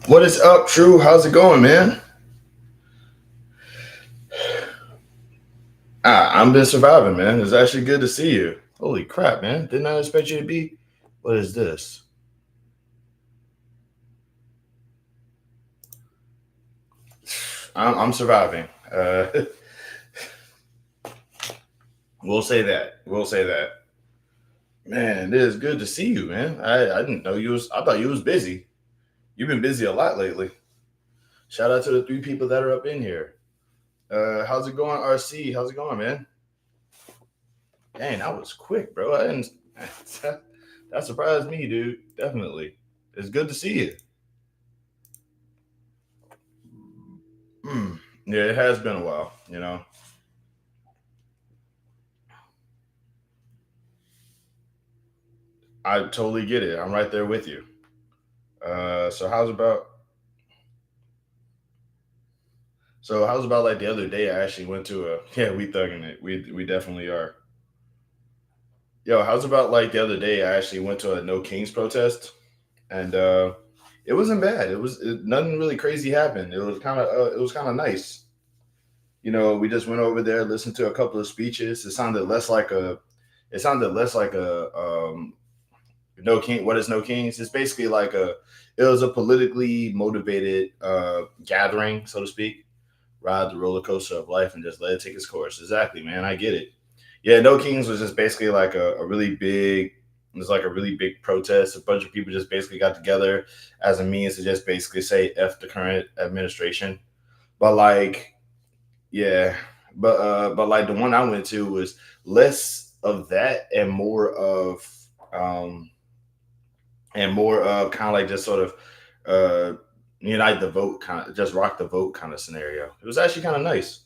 What is up, True? How's it going, man? I'm been surviving, man. It's actually good to see you. Holy crap, man! Didn't I expect you to be? What is this? I'm surviving. We'll say that. We'll say that. Man, it is good to see you, man. I didn't know you was. I thought you was busy. You've been busy a lot lately. Shout out to the three people that are up in here. How's it going, RC? How's it going, man? Dang, that was quick, bro. I didn't. That surprised me, dude. Definitely. It's good to see you. Mm. Yeah, it has been a while. I totally get it. I'm right there with you. So how's about? So how's about like the other day? I actually went to a. Yeah, we thugging it. We definitely are. Yo, how's about like the other day? I actually went to a No Kings protest, and it wasn't bad. Nothing really crazy happened. It was kind of nice. We just went over there, listened to a couple of speeches. It sounded less like a No King. What is No Kings? It's basically like a. It was a politically motivated gathering, so to speak. Ride the roller coaster of life and just let it take its course. Exactly, man. I get it. Yeah, No Kings was just basically like a really big. It was like a really big protest. A bunch of people just basically got together as a means to just basically say "f the current administration." But like, yeah, but like the one I went to was less of that um and more of kind of like just sort of uh unite the vote kind of just rock the vote kind of scenario. It was actually kind of nice.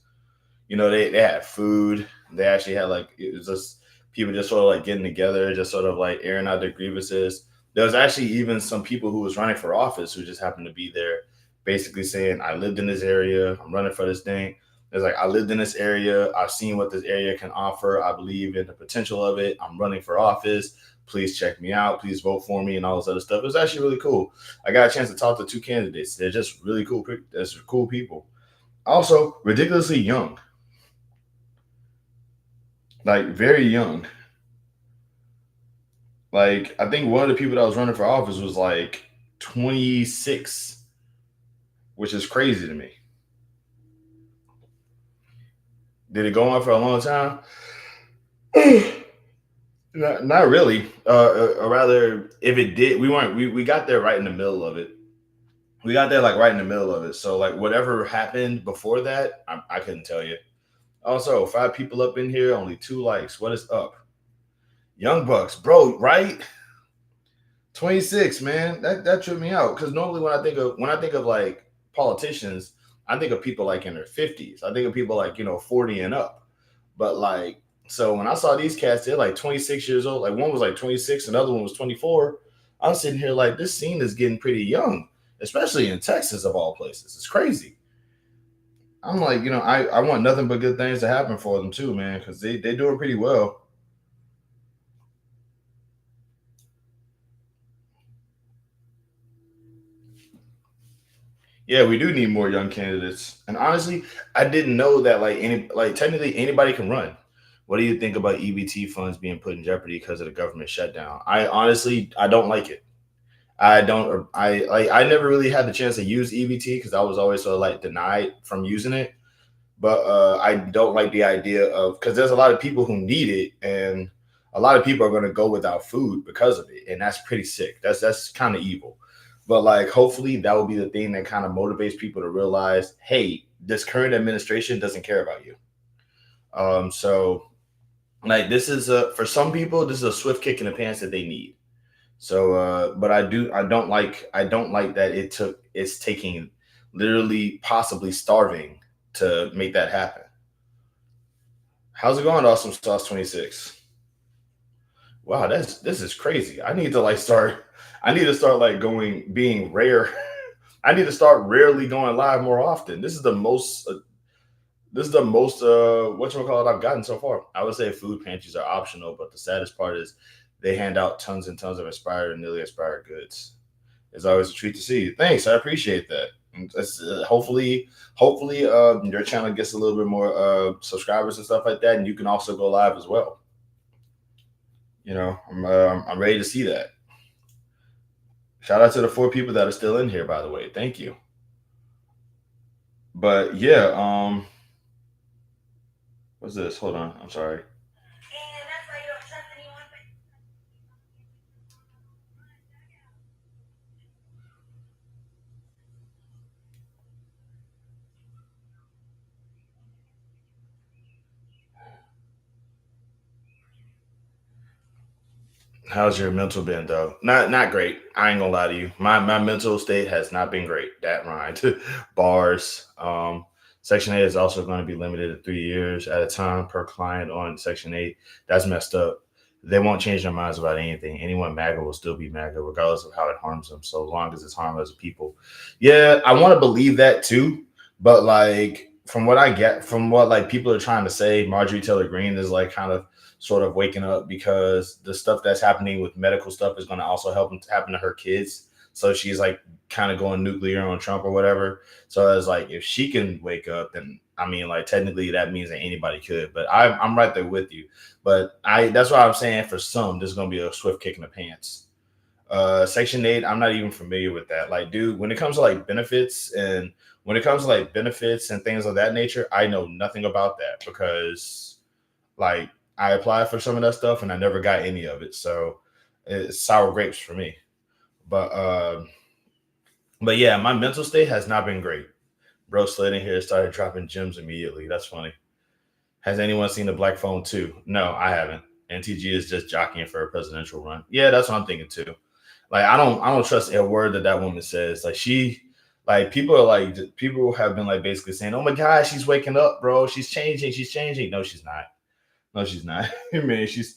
They had food. They actually had like it was just people just sort of like getting together, just sort of like airing out their grievances. There was actually even some people who was running for office who just happened to be there, basically saying, "I lived in this area. I'm running for this thing." It's like I lived in this area. I've seen what this area can offer. I believe in the potential of it. I'm running for office. Please check me out. Please vote for me and all this other stuff. It was actually really cool. I got a chance to talk to two candidates. They're just really cool. They're cool people. Also, ridiculously young, like very young. Like I think one of the people that was running for office was like 26, which is crazy to me. Did it go on for a long time? Not really. Or rather, if it did, we weren't. We got there right in the middle of it. We got there like right in the middle of it. So like whatever happened before that, I couldn't tell you. Also, five people up in here, only two likes. What is up? Young Bucks, bro, right? 26, man. That tripped me out because normally when I think of like politicians, I think of people like in their 50s. I think of people like 40 and up. But like so when I saw these cats, they're like 26 years old. Like one was like 26, another one was 24. I'm sitting here like this scene is getting pretty young, especially in Texas of all places. It's crazy. I'm like, I want nothing but good things to happen for them too, man, because they doing pretty well. Yeah, we do need more young candidates. And honestly, I didn't know that like technically anybody can run. What do you think about EBT funds being put in jeopardy because of the government shutdown? I don't like it. I never really had the chance to use EBT because I was always sort of like denied from using it. But I don't like the idea of because there's a lot of people who need it, and a lot of people are going to go without food because of it, and that's pretty sick. That's kind of evil. But like, hopefully, that will be the thing that kind of motivates people to realize, hey, this current administration doesn't care about you. So like, this is for some people, this is a swift kick in the pants that they need. So, but I don't like that it's taking literally possibly starving to make that happen. How's it going, Awesome Sauce 26? Wow, this is crazy. I need to start like going being rare. I need to start rarely going live more often. This is the most what you call it I've gotten so far. I would say food pantries are optional, but the saddest part is they hand out tons and tons of expired and nearly expired goods. It's always a treat to see you. Thanks, I appreciate that. And hopefully, your channel gets a little bit more subscribers and stuff like that, and you can also go live as well. I'm ready to see that. Shout out to the 4 people that are still in here, by the way. Thank you. But yeah, what's this? Hold on, I'm sorry. How's your mental been though? Not great. I ain't gonna lie to you. My mental state has not been great. That rhymed. Bars. Section 8 is also going to be limited to 3 years at a time per client on Section 8. That's messed up. They won't change their minds about anything. Anyone MAGA will still be MAGA, regardless of how it harms them, so long as it's harmless to people. Yeah, I want to believe that too. But like from what I get, from what like people are trying to say, Marjorie Taylor Greene is like kind of sort of waking up because the stuff that's happening with medical stuff is going to also help happen to her kids. So she's like kind of going nuclear on Trump or whatever. So it's like if she can wake up, then I mean, like technically that means that anybody could. But I'm right there with you. But that's why I'm saying for some, this is going to be a swift kick in the pants. Section 8, I'm not even familiar with that. Like, dude, when it comes to like benefits and things of that nature, I know nothing about that because like I applied for some of that stuff and I never got any of it. So it's sour grapes for me. But yeah, my mental state has not been great. Bro slid in here started dropping gems immediately. That's funny. Has anyone seen the Black Phone 2? No, I haven't. NTG is just jockeying for a presidential run. Yeah, that's what I'm thinking too. Like I don't trust a word that woman says. Like people have been like basically saying, "Oh my God, she's waking up, bro. She's changing. She's changing." No, she's not. No, she's not. She's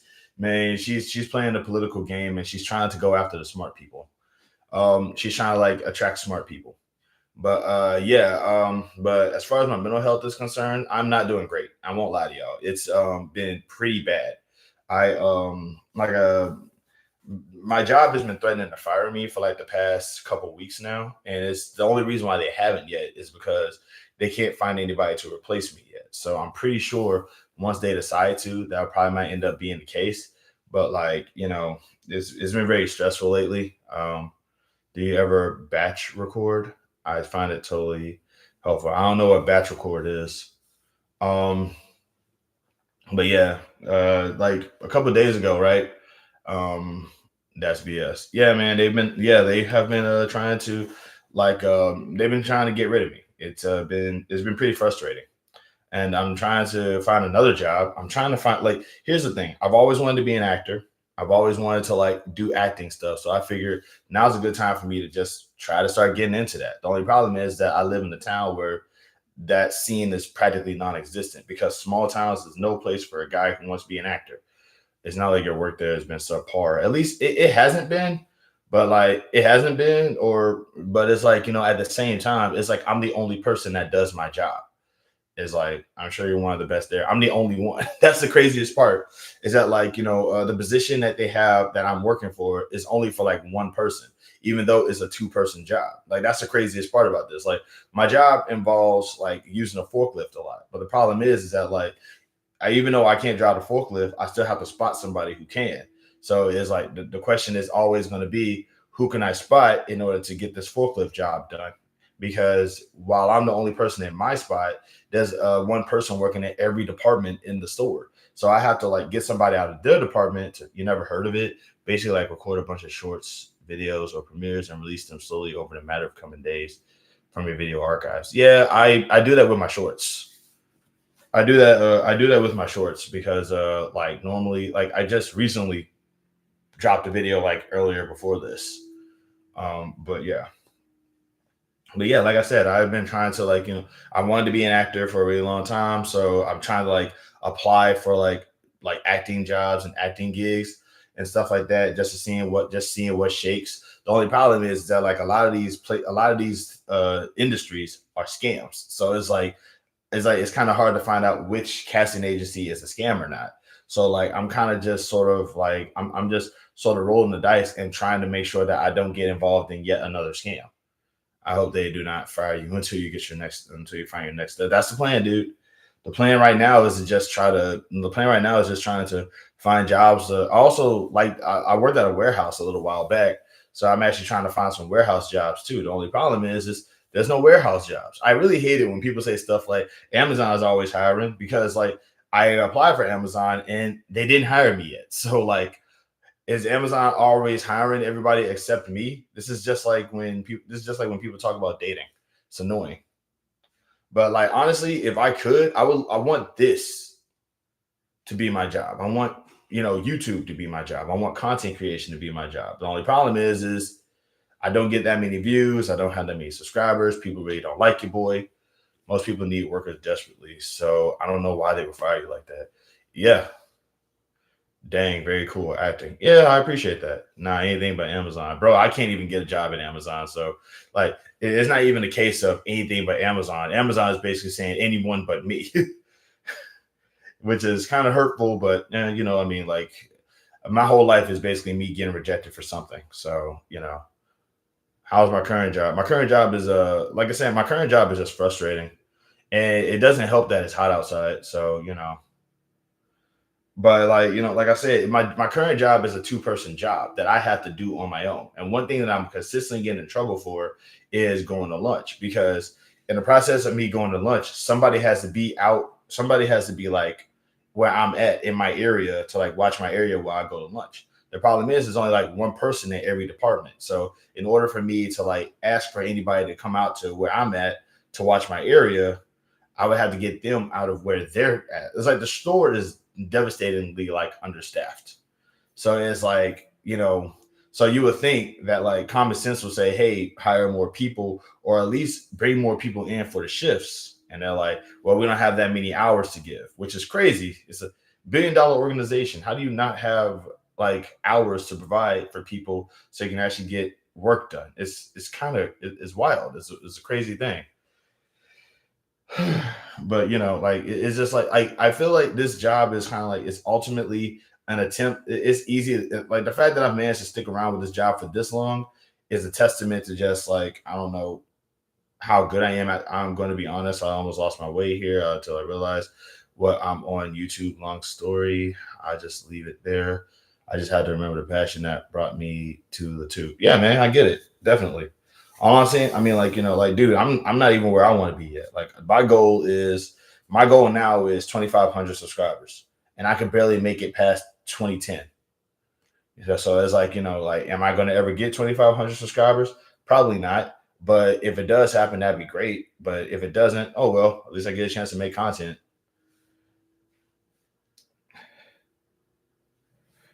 playing the political game and she's trying to go after the smart people. She's trying to like attract smart people. But as far as my mental health is concerned, I'm not doing great. I won't lie to y'all. It's been pretty bad. I like my job has been threatening to fire me for like the past couple weeks now, and it's the only reason why they haven't yet is because they can't find anybody to replace me yet. So I'm pretty sure once they decide to, that probably might end up being the case. But like it's been very stressful lately. Do you ever batch record? I find it totally helpful. I don't know what batch record is. Um, but yeah, like a couple of days ago, right? Um, that's BS. Yeah, man, they have been trying to they've been trying to get rid of me. It's been pretty frustrating. And I'm trying to find another job. I'm trying to find like here's the thing. I've always wanted to be an actor. I've always wanted to like do acting stuff. So I figured now's a good time for me to just try to start getting into that. The only problem is that I live in a town where that scene is practically non-existent because small towns is no place for a guy who wants to be an actor. It's not like your work there has been subpar. At least it hasn't been, but like it hasn't been, but it's like, at the same time, it's like I'm the only person that does my job. Is like, I'm sure you're one of the best there. I'm the only one. That's the craziest part is that like, the position that they have that I'm working for is only for like one person, even though it's a 2-person job. Like that's the craziest part about this. Like my job involves like using a forklift a lot. But the problem is that like, even though I can't drive the forklift, I still have to spot somebody who can. So it's like the question is always going to be, who can I spot in order to get this forklift job done? Because while I'm the only person in my spot, there's one person working at every department in the store. So I have to like get somebody out of their department. You never heard of it. Basically like record a bunch of shorts, videos, or premieres and release them slowly over the matter of coming days from your video archives. Yeah, I do that with my shorts. I do that. I do that with my shorts because like normally, like I just recently dropped a video like earlier before this. But yeah. But yeah, like I said, I've been trying to like, I wanted to be an actor for a really long time. So I'm trying to like apply for like acting jobs and acting gigs and stuff like that, just seeing what shakes. The only problem is that like a lot of these industries are scams. So it's kind of hard to find out which casting agency is a scam or not. So like I'm kind of just sort of like I'm just sort of rolling the dice and trying to make sure that I don't get involved in yet another scam. I hope they do not fire you until you find your next. That's the plan, dude. The plan right now is to just try to. The plan right now is just trying to find jobs. Also, like I worked at a warehouse a little while back, so I'm actually trying to find some warehouse jobs too. The only problem is there's no warehouse jobs. I really hate it when people say stuff like Amazon is always hiring because like I applied for Amazon and they didn't hire me yet. So like is Amazon always hiring everybody except me? This is just like when people talk about dating. It's annoying. But like honestly, if I could, I want this to be my job. I want, YouTube to be my job. I want content creation to be my job. The only problem is I don't get that many views. I don't have that many subscribers. People really don't like you, boy. Most people need workers desperately. So I don't know why they would fire you like that. Yeah, dang, very cool acting. Yeah, I appreciate that. Nah, anything but Amazon. Bro, I can't even get a job at Amazon. So, like, it's not even a case of anything but Amazon. Amazon is basically saying anyone but me, which is kind of hurtful. But, I mean, like, my whole life is basically me getting rejected for something. So, how's my current job? My current job is, like I said, my current job is just frustrating. And it doesn't help that it's hot outside. So, but like like I said, my current job is a two-person job that I have to do on my own. And one thing that I'm consistently getting in trouble for is going to lunch because in the process of me going to lunch, somebody has to be out. Somebody has to be like where I'm at in my area to like watch my area while I go to lunch. The problem is there's only like one person in every department. So in order for me to like ask for anybody to come out to where I'm at to watch my area, I would have to get them out of where they're at. It's like the store is devastatingly like understaffed. So it's like, so you would think that like common sense would say, hey, hire more people or at least bring more people in for the shifts. And they're like, well, we don't have that many hours to give, which is crazy. It's a $1 billion organization. How do you not have like hours to provide for people so you can actually get work done? It's kind of it's wild. It's a crazy thing. But like it's just like I feel like this job is kind of like it's ultimately an attempt. It's easy, like the fact that I've managed to stick around with this job for this long is a testament to just like I don't know how good I am at. I'm going to be honest, I almost lost my way here until I realized what I'm on YouTube. Long story, I just leave it there. I just had to remember the passion that brought me to the tube. Yeah, man, I get it, definitely. All I'm saying, I mean, like, like, dude, I'm not even where I want to be yet. Like, my goal now is 2,500 subscribers, and I can barely make it past 2010. So it's like, like, am I going to ever get 2,500 subscribers? Probably not. But if it does happen, that'd be great. But if it doesn't, oh well, at least I get a chance to make content.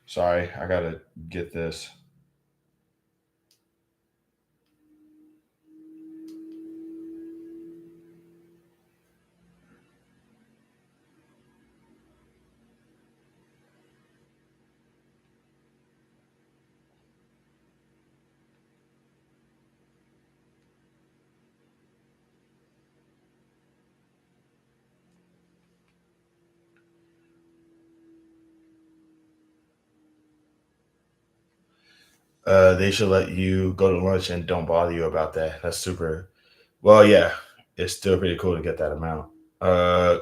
Sorry, I gotta get this. They should let you go to lunch and don't bother you about that. That's super. Well, yeah, it's still pretty cool to get that amount. Uh,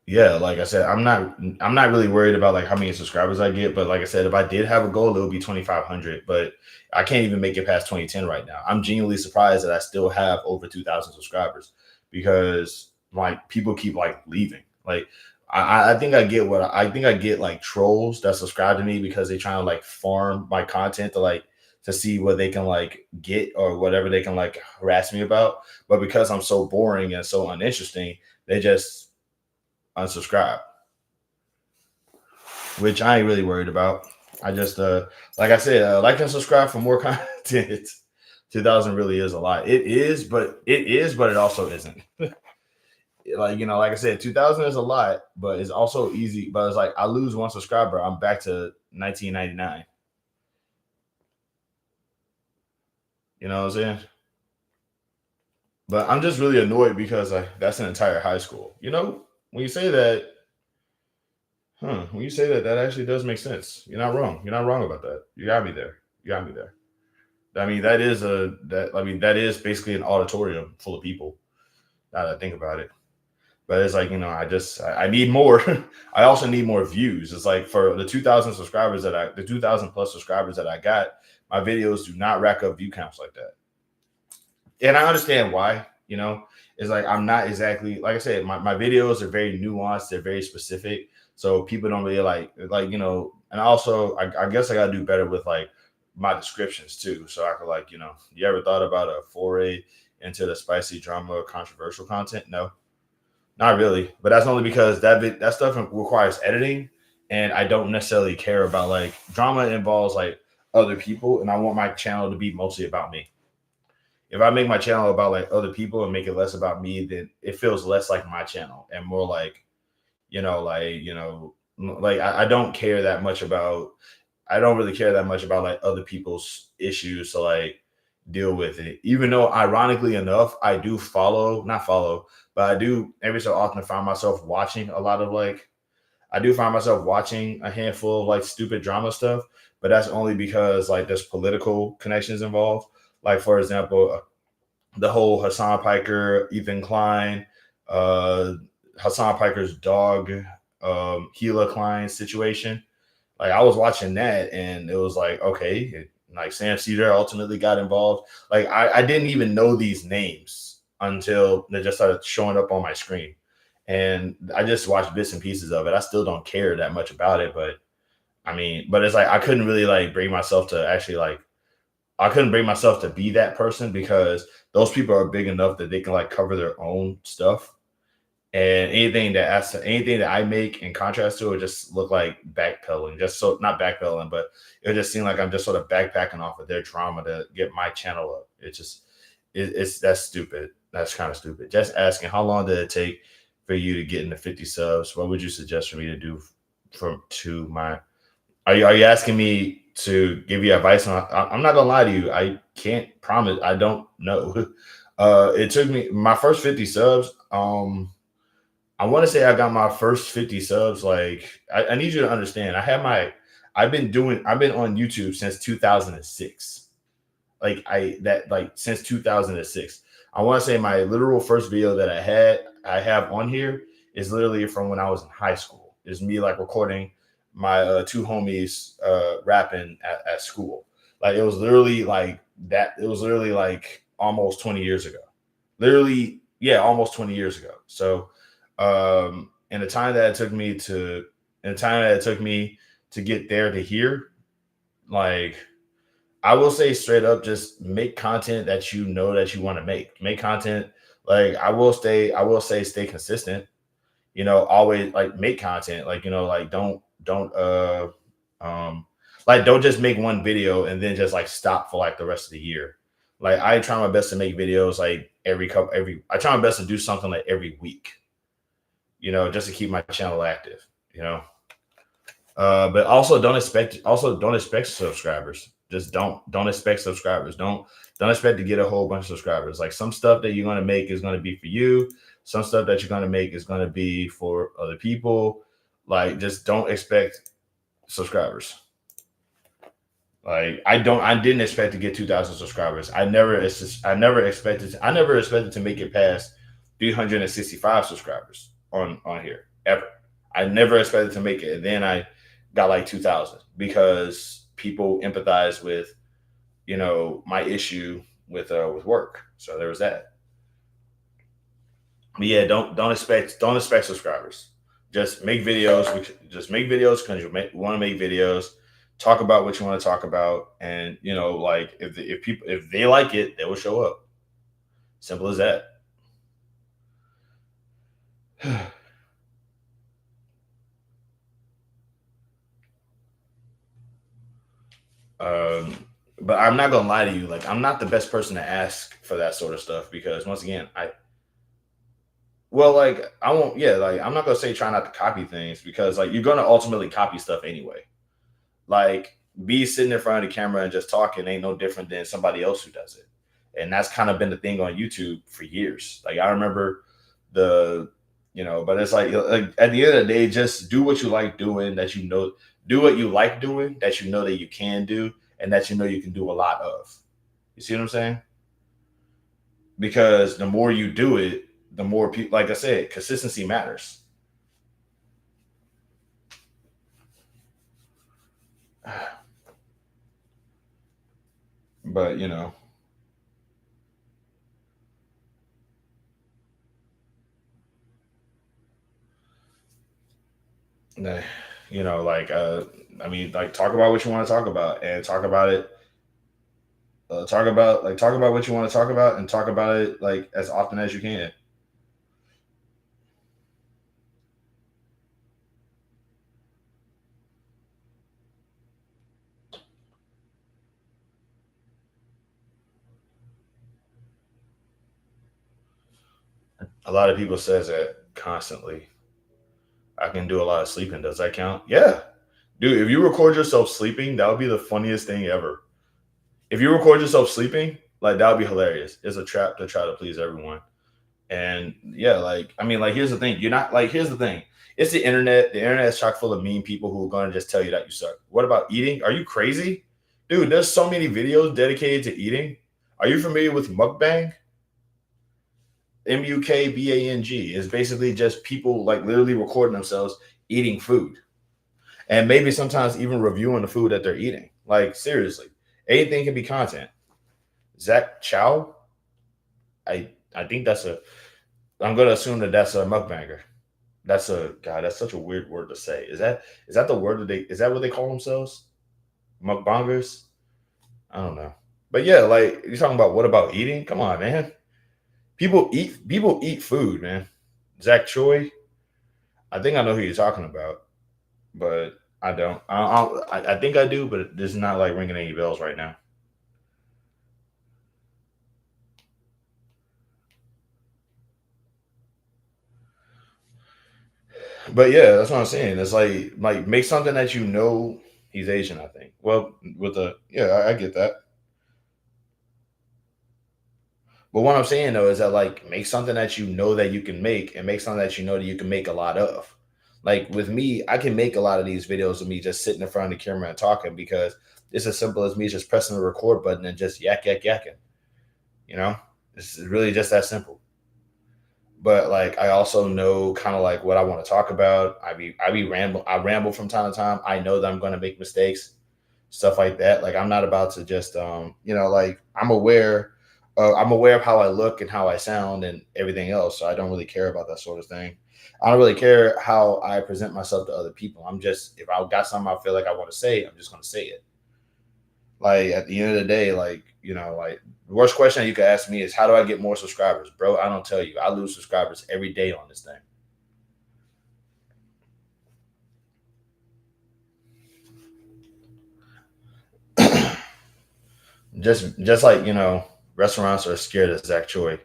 yeah, like I said, I'm not really worried about like how many subscribers I get, but like I said, if I did have a goal, it would be 2,500. But I can't even make it past 2010 right now. I'm genuinely surprised that I still have over 2,000 subscribers because like people keep like leaving. Like I think I think I get like trolls that subscribe to me because they trying to like farm my content to see what they can like get or whatever they can like harass me about. But because I'm so boring and so uninteresting, they just unsubscribe, which I ain't really worried about. I just like I said, like and subscribe for more content. 2,000 really is a lot. But it also isn't. Like like I said, 2,000 is a lot, but it's also easy. But it's like I lose one subscriber, I'm back to 1999. You know what I'm saying? But I'm just really annoyed because that's an entire high school. When you say that, Huh. When you say that, that actually does make sense. You're not wrong. You're not wrong about that. You got me there. You got me there. I mean, that is a that. I mean, that is basically an auditorium full of people. Now that I think about it, but it's like I need more. I also need more views. It's like for the 2,000 subscribers the 2,000 plus subscribers that I got, my videos do not rack up view counts like that. And I understand why. It's like I'm not exactly like I said. My videos are very nuanced. They're very specific, so people don't really like. And also, I guess I gotta do better with like my descriptions too, so I could like. You ever thought about a foray into the spicy drama or controversial content? No, not really. But that's only because that stuff requires editing, and I don't necessarily care about like drama involves like other people, and I want my channel to be mostly about me. If I make my channel about like other people and make it less about me, then it feels less like my channel and more like, I don't care that much about. I don't really care that much about like other people's issues to like deal with it. Even though, ironically enough, I do not follow, but I do every so often find myself watching a lot of like. I do find myself watching a handful of like stupid drama stuff, but that's only because like there's political connections involved. Like for example, the whole Hassan Piker, Ethan Klein, uh, Hassan Piker's dog, Gila Klein situation. Like I was watching that, and it was like, okay, like Sam Cedar ultimately got involved. Like I didn't even know these names until they just started showing up on my screen, and I just watched bits and pieces of it. I still don't care that much about it, but I mean, but it's like I couldn't really like bring myself to actually like I couldn't bring myself to be that person because those people are big enough that they can like cover their own stuff. And anything that I make in contrast to it just look like backpedaling. Just so not backpedaling, but it just seemed like I'm just sort of backpacking off of their trauma to get my channel up. It's that's stupid. That's kind of stupid. Just asking how long did it take for you to get into 50 subs? What would you suggest for me to do from to my are you asking me to give you advice on? I'm not gonna lie to you. I can't promise. I don't know. It took me my first 50 subs. I want to say I got my first 50 subs. Like I need you to understand. I've been on YouTube since 2006. Like since 2006. I want to say my literal first video that I have on here is literally from when I was in high school. It's me like recording my two homies rapping at school. Like it was literally like that. It was literally like almost 20 years ago. Literally, yeah, almost 20 years ago. So, in the time that it took me to, in the time that it took me to get there to here, like I will say straight up, just make content that you know that you want to make. Make content like I will say stay consistent. Always like make content. Like, like um don't just make one video and then just like stop for like the rest of the year. Like I try my best to make videos like I try my best to do something like every week, just to keep my channel active, you know. But also don't expect subscribers. Just don't expect subscribers. Don't expect to get a whole bunch of subscribers. Like some stuff that you're gonna make is gonna be for you. Some stuff that you're gonna make is gonna be for other people. Like just don't expect subscribers. Like I didn't expect to get 2,000 subscribers. I never expected to make it past 365 subscribers on here ever. I never expected to make it, and then I got like 2,000 because people empathize with my issue with work. So there was that. But yeah, don't expect subscribers. Just make videos. Just make videos because you want to make videos. Talk about what you want to talk about, and like if they like it, they will show up. Simple as that. um, but I'm not gonna lie to you. Like I'm not the best person to ask for that sort of stuff because once again, like I won't. Yeah, like I'm not gonna say try not to copy things because like you're gonna ultimately copy stuff anyway. Like be sitting in front of the camera and just talking ain't no different than somebody else who does it. And that's kind of been the thing on YouTube for years. Like I remember the But it's like at the end of the day, just do what you like doing that do what you like doing that that you can do and that you can do a lot of. You see what I'm saying? Because the more you do it, the more people, like I said, consistency matters. But nah, like I mean, like talk about what you want to talk about and talk about it. Talk about what you want to talk about and talk about it like as often as you can. A lot of people says that constantly. I can do a lot of sleeping. Does that count? Yeah, dude. If you record yourself sleeping, that would be the funniest thing ever. If you record yourself sleeping, like that would be hilarious. It's a trap to try to please everyone. And yeah, like I mean, like here's the thing. You're not like here's the thing. It's the internet. The internet is chock full of mean people who are gonna just tell you that you suck. What about eating? Are you crazy? Dude, there's so many videos dedicated to eating. Are you familiar with mukbang? Mukbang is basically just people like literally recording themselves eating food and maybe sometimes even reviewing the food that they're eating. Like seriously, anything can be content. Zach Chow, I think that's a. I'm gonna assume that that's a mukbanger. That's a God. That's such a weird word to say. Is that the word that they is that what they call themselves? Mukbangers? I don't know. But yeah, like you're talking about what about eating? Come on, man. People eat food, man. Zach Choi, I think I know who you're talking about, but I don't. I think I do, but it's not like ringing any bells right now. But yeah, that's what I'm saying. It's like make something that he's Asian. I think. Well, with the yeah, I get that. But what I'm saying though is that like make something that that you can make, and make something that that you can make a lot of. Like with me, I can make a lot of these videos of me just sitting in front of the camera and talking because it's as simple as me just pressing the record button and just yak yak yakking. You know, it's really just that simple. But like I also know kind of like what I want to talk about. I ramble from time to time. I know that I'm going to make mistakes, stuff like that. Like I'm not about to just like I'm aware of how I look and how I sound and everything else. So I don't really care about that sort of thing. I don't really care how I present myself to other people. I'm just if I got something I feel like I want to say, I'm just going to say it. Like at the end of the day, like like the worst question you could ask me is how do I get more subscribers, bro? I don't tell you. I lose subscribers every day on this thing. Just like restaurants are scared of Zach Choi.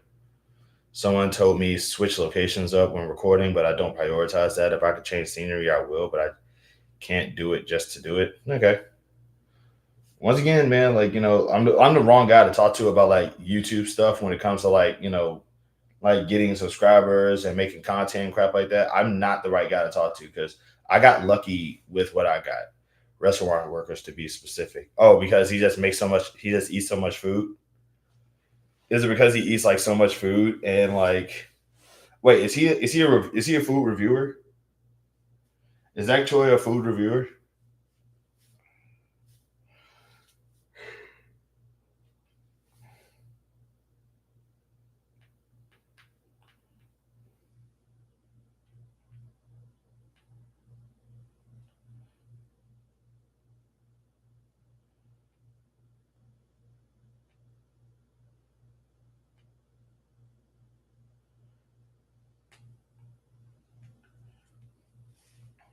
Someone told me switch locations up when recording, but I don't prioritize that. If I could change scenery, I will, but I can't do it just to do it. Okay. Once again, man, like I'm the wrong guy to talk to about like YouTube stuff when it comes to like getting subscribers and making content and crap like that. I'm not the right guy to talk to because I got lucky with what I got. Restaurant workers to be specific. Oh, because he just eats so much food. Is it because he eats like so much food and like wait, is he a food reviewer? Is actually a food reviewer?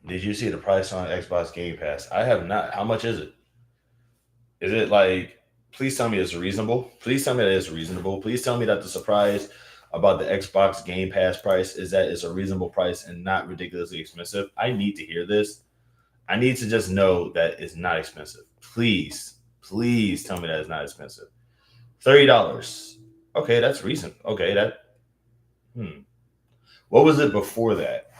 Did you see the price on Xbox Game Pass? I have not. How much is it? Is it like? Please tell me it's reasonable. Please tell me that it's reasonable. Please tell me that the surprise about the Xbox Game Pass price is that it's a reasonable price and not ridiculously expensive. I need to hear this. I need to just know that it's not expensive. Please, please tell me that it's not expensive. $30. Okay, that's reasonable. Okay, that. Hmm. What was it before that?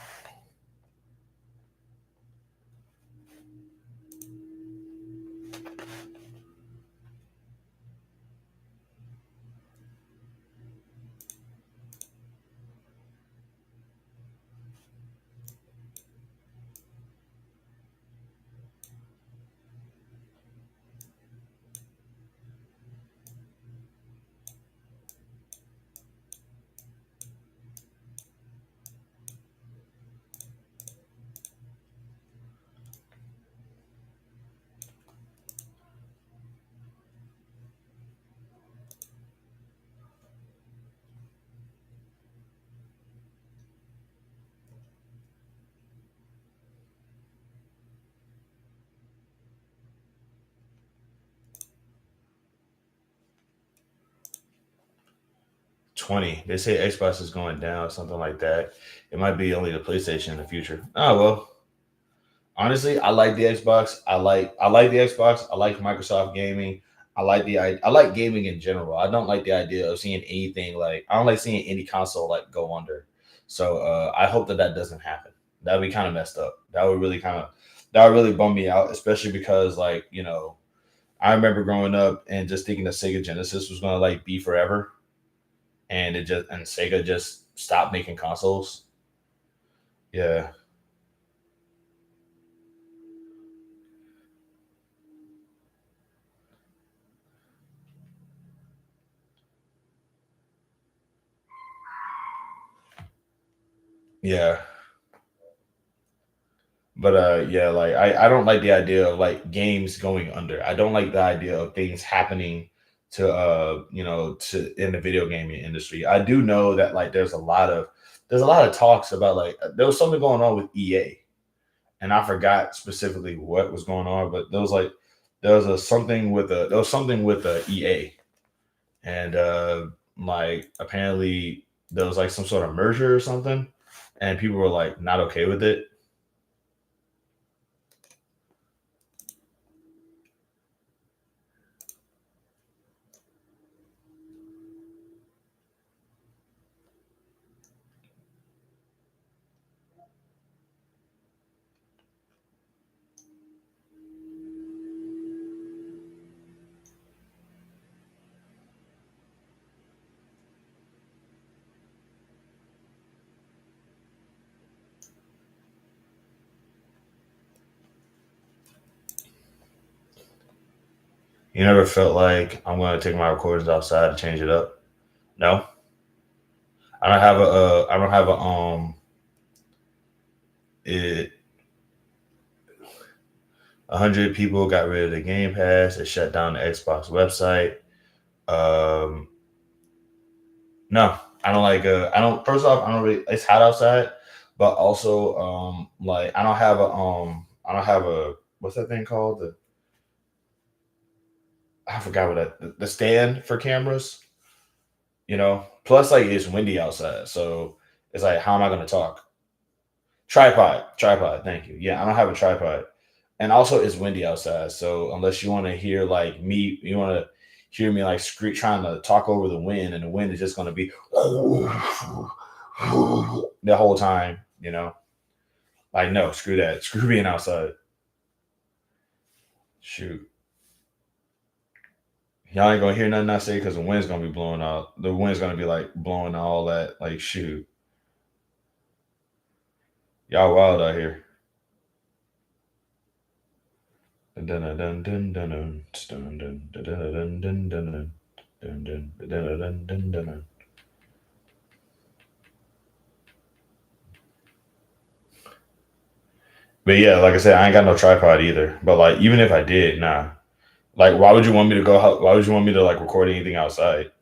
'20. They say Xbox is going down, something like that. It might be only the PlayStation in the future. Oh well. Honestly, I like the Xbox. I like the Xbox. I like Microsoft gaming. I like gaming in general. I don't like the idea of seeing anything like I don't like seeing any console like go under. So I hope that that doesn't happen. That would be kind of messed up. That would really bum me out, especially because like I remember growing up and just thinking that Sega Genesis was gonna like be forever, and Sega just stopped making consoles. Yeah, yeah. But yeah, like I don't like the idea of like games going under. I don't like the idea of things happening to to in the video gaming industry. I do know that like there's a lot of talks about like there was something going on with EA, and I forgot specifically what was going on, but there was a something with a there was something with EA, and like apparently there was like some sort of merger or something, and people were like not okay with it. You never felt like I'm going to take my recordings outside to change it up? No, I don't have a it 100 people got rid of the Game Pass. It shut down the Xbox website. Um, no, I don't like. I don't. First off, I don't really. It's hot outside, but also, like I don't have a. What's that thing called? I forgot what the stand for cameras. Plus like it's windy outside, so it's like how am I going to talk? Tripod. Thank you. Yeah, I don't have a tripod, and also it's windy outside. So unless you want to hear like me, you want to hear me like screech trying to talk over the wind, and the wind is just going to be the whole time. Like no, screw that. Screw being outside. Shoot, y'all ain't gonna hear nothing I say because the wind's gonna be blowing out. The wind's gonna be like blowing all that. Like shoot, y'all wild out here. Dun dun dun dun dun dun dun dun dun dun dun dun dun dun dun dun dun dun. But yeah, like I said, I ain't got no tripod either. But like, even if I did, nah. Like, why would you want me to go? Why would you want me to like record anything outside?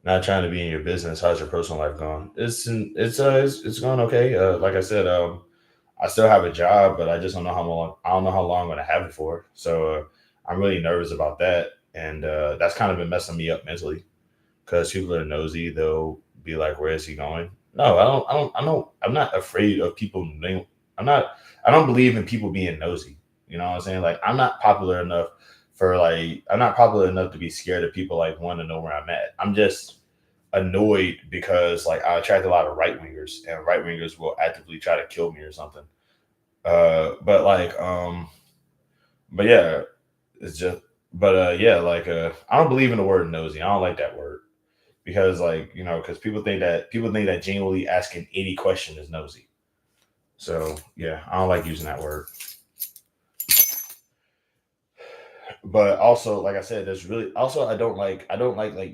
Not trying to be in your business. How's your personal life going? It's going okay. Like I said, I still have a job, but I just don't know how long. I don't know how long I'm gonna have it for. So I'm really nervous about that. and that's kind of been messing me up mentally because people are nosy. They'll be like, "Where is he going?" No, I don't. I don't. I don't. I'm not afraid of people. I'm not. I don't believe in people being nosy. You know what I'm saying? Like, I'm not popular enough for like. I'm not popular enough to be scared of people like want to know where I'm at. I'm just annoyed because like I attract a lot of right wingers, and right wingers will actively try to kill me or something. But like but yeah, it's just but yeah, like I don't believe in the word nosy. I don't like that word because like because people think that genuinely asking any question is nosy. So yeah, I don't like using that word. But also, like I said, there's really also I don't like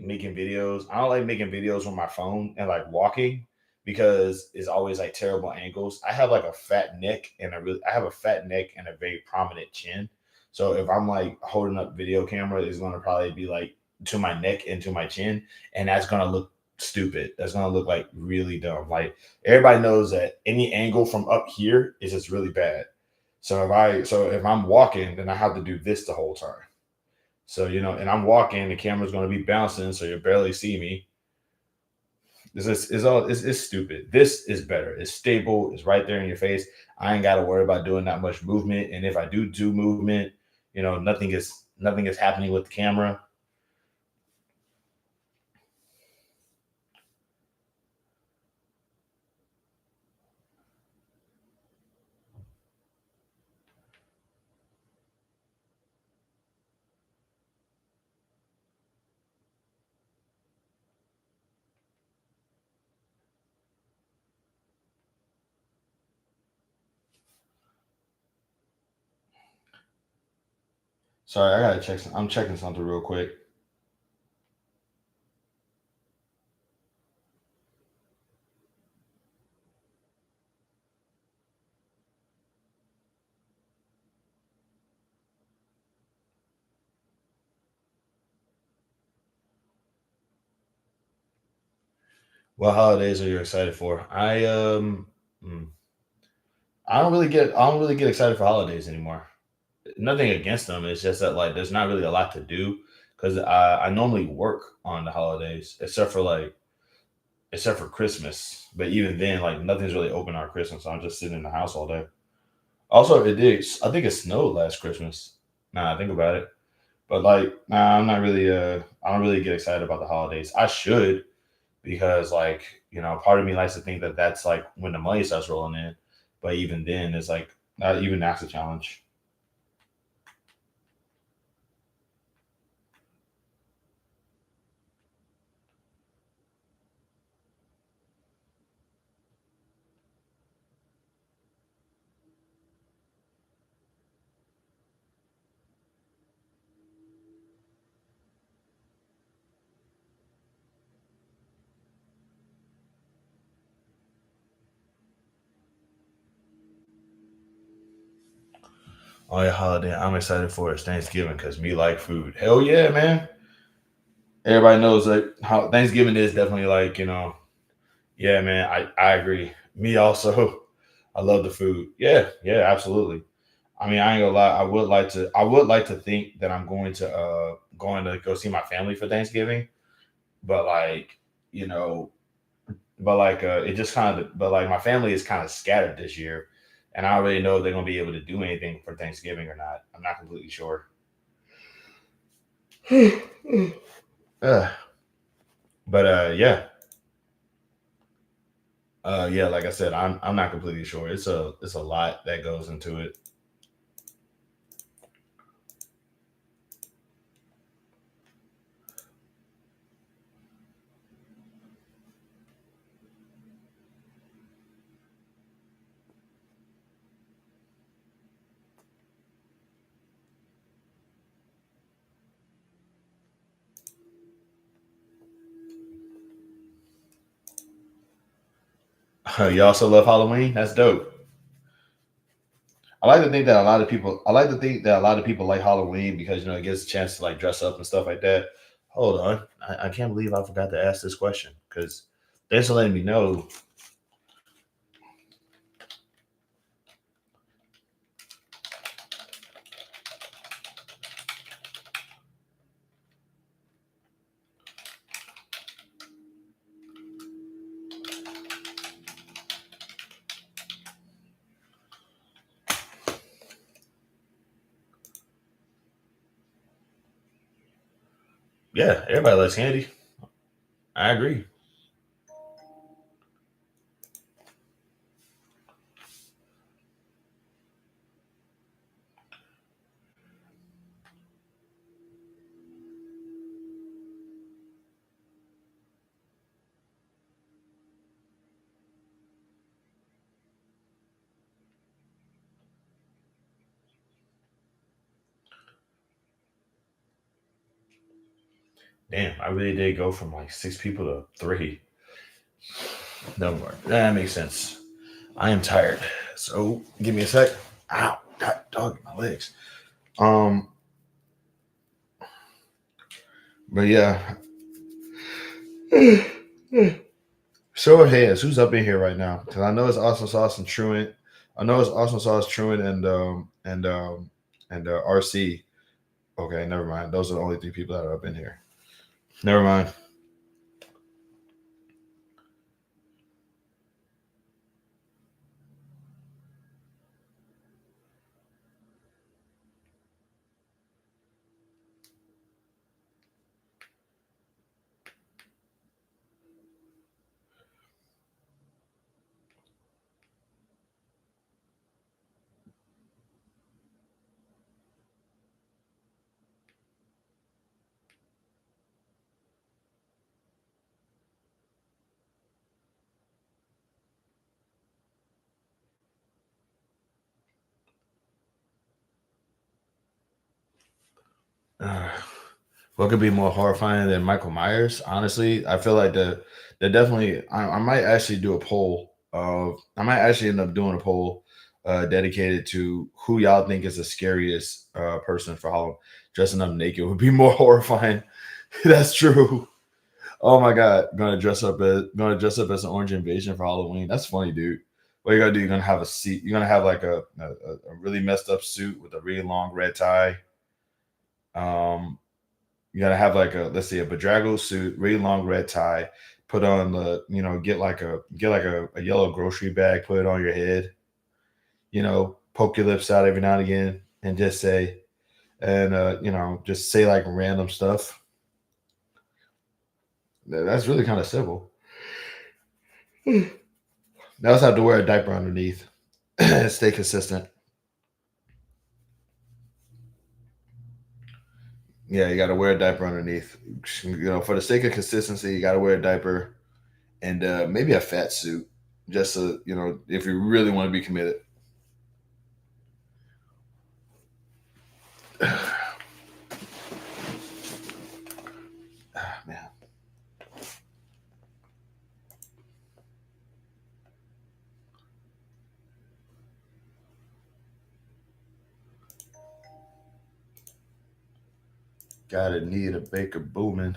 making videos. I don't like making videos on my phone and like walking because it's always like terrible angles. I have like a fat neck and I have a fat neck and a very prominent chin. So if I'm like holding up video camera, it's gonna probably be like to my neck and to my chin, and that's gonna look stupid. That's gonna look like really dumb. Like everybody knows that any angle from up here is just really bad. So if I'm walking, then I have to do this the whole time. So and I'm walking, the camera's going to be bouncing, so you barely see me. This is stupid. This is better. It's stable. It's right there in your face. I ain't got to worry about doing that much movement. And if I do movement, nothing is happening with the camera. Sorry, I gotta check. I'm checking something real quick. What holidays are you excited for? Mm, I don't really get excited for holidays anymore. Nothing against them. It's just that like there's not really a lot to do because I normally work on the holidays except for Christmas. But even then, like nothing's really open on Christmas. So I'm just sitting in the house all day. Also, it did. I think it snowed last Christmas. Nah, I think about it. But like, nah, I'm not really. I don't really get excited about the holidays. I should because like part of me likes to think that that's like when the money starts rolling in. But even then, it's like not even that's a challenge. Oh yeah, holiday I'm excited for is Thanksgiving because me like food. Hell yeah, man. Everybody knows that how Thanksgiving is definitely like, yeah, man, I agree. Me also. I love the food. Yeah, yeah, absolutely. I mean, I ain't gonna lie, I would like to think that I'm going to go see my family for Thanksgiving, but like, you know, but like it just kind of but like my family is kind of scattered this year and I don't really know if they're gonna be able to do anything for Thanksgiving or not. I'm not completely sure. Uh, but yeah. Yeah, like I said, I'm not completely sure. It's a lot that goes into it. You also love Halloween? That's dope. I like to think that a lot of people like Halloween because it gives a chance to like dress up and stuff like that. Hold on, I can't believe I forgot to ask this question because thanks for letting me know. Yeah, everybody likes candy. I agree. Damn, I really did go from like six people to three. No more. That makes sense. I am tired. So give me a sec. Ow, God, dog, my legs. Um, but yeah. Show of hands, who's up in here right now? Because I know it's Awesome Sauce and Truant. I know it's Awesome Sauce, Truant, and RC. Okay, never mind. Those are the only three people that are up in here. Never mind. Uh, what could be more horrifying than Michael Myers? Honestly, I feel like the definitely. I might actually do a poll. I might actually end up doing a poll dedicated to who y'all think is the scariest person for Halloween. Dressing up naked would be more horrifying. That's true. Oh my god, gonna dress up as an orange invasion for Halloween. That's funny, dude. What you gotta do? You're gonna have a seat. You're gonna have like a really messed up suit with a really long red tie. Um, you gotta have like a, let's say, a bedraggled suit, really long red tie. Put on the, get like a yellow grocery bag. Put it on your head. Poke your lips out every now and again, and just say, and just say like random stuff. That's really kind of simple. They also have to wear a diaper underneath. Stay consistent. Yeah, you got to wear a diaper underneath. For the sake of consistency, you got to wear a diaper and maybe a fat suit, just so if you really want to be committed. Ah, man, gotta need a baker booming.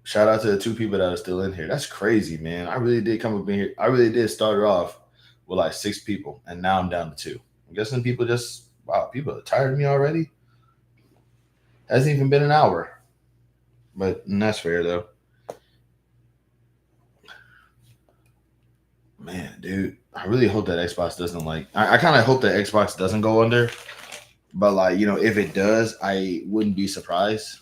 Shout out to the two people that are still in here. That's crazy, man. I really did come up in here. I really did start it off with like six people, and now I'm down to two. I'm guessing people just, wow, people are tired of me already. Hasn't even been an hour, but that's fair though. Man, dude, I really hope that Xbox doesn't like. I kind of hope that Xbox doesn't go under, but like if it does, I wouldn't be surprised.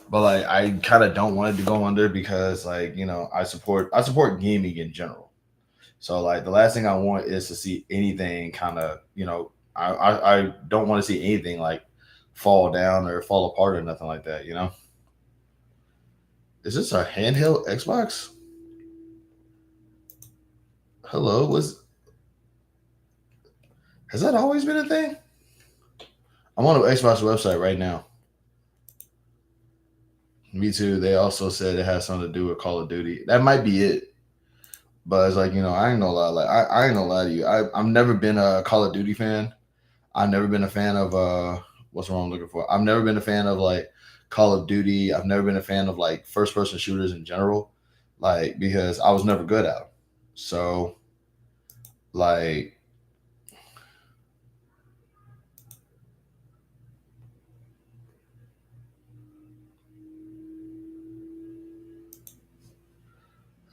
But like, I kind of don't want it to go under because I support gaming in general. So like, the last thing I want is to see anything kind of I don't want to see anything like fall down or fall apart or nothing like that. Is this a handheld Xbox? Hello, was has that always been a thing? I'm on the Xbox website right now. Me too. They also said it has something to do with Call of Duty. That might be it. But it's like, I ain't gonna lie. Like, I ain't gonna lie to you. I've never been a Call of Duty fan. I've never been a fan of what's wrong I'm looking for. I've never been a fan of like Call of Duty. I've never been a fan of like first person shooters in general. Like, because I was never good at them. So like,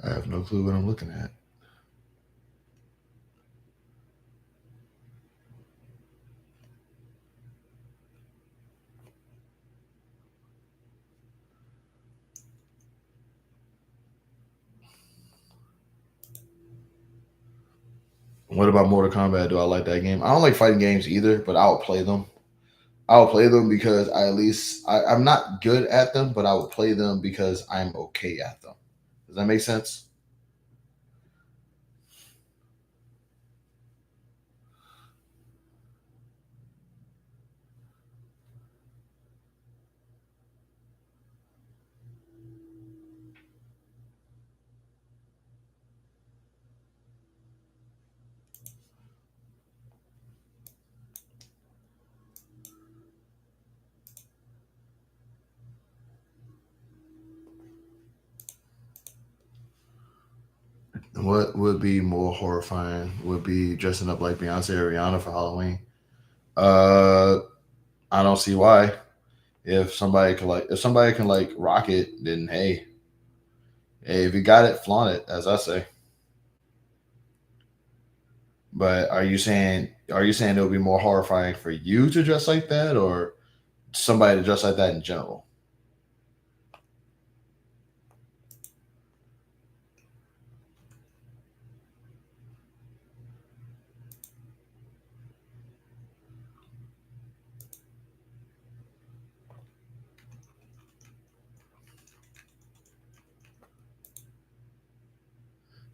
I have no clue what I'm looking at. What about Mortal Kombat? Do I like that game? I don't like fighting games either, but I'll play them. I'll play them because I'm not good at them, but I will play them because I'm okay at them. Does that make sense? What would be more horrifying? Would be dressing up like Beyonce or Rihanna for Halloween. Uh, I don't see why. If somebody can like rock it, then hey, if you got it, flaunt it, as I say. But are you saying it would be more horrifying for you to dress like that, or somebody to dress like that in general?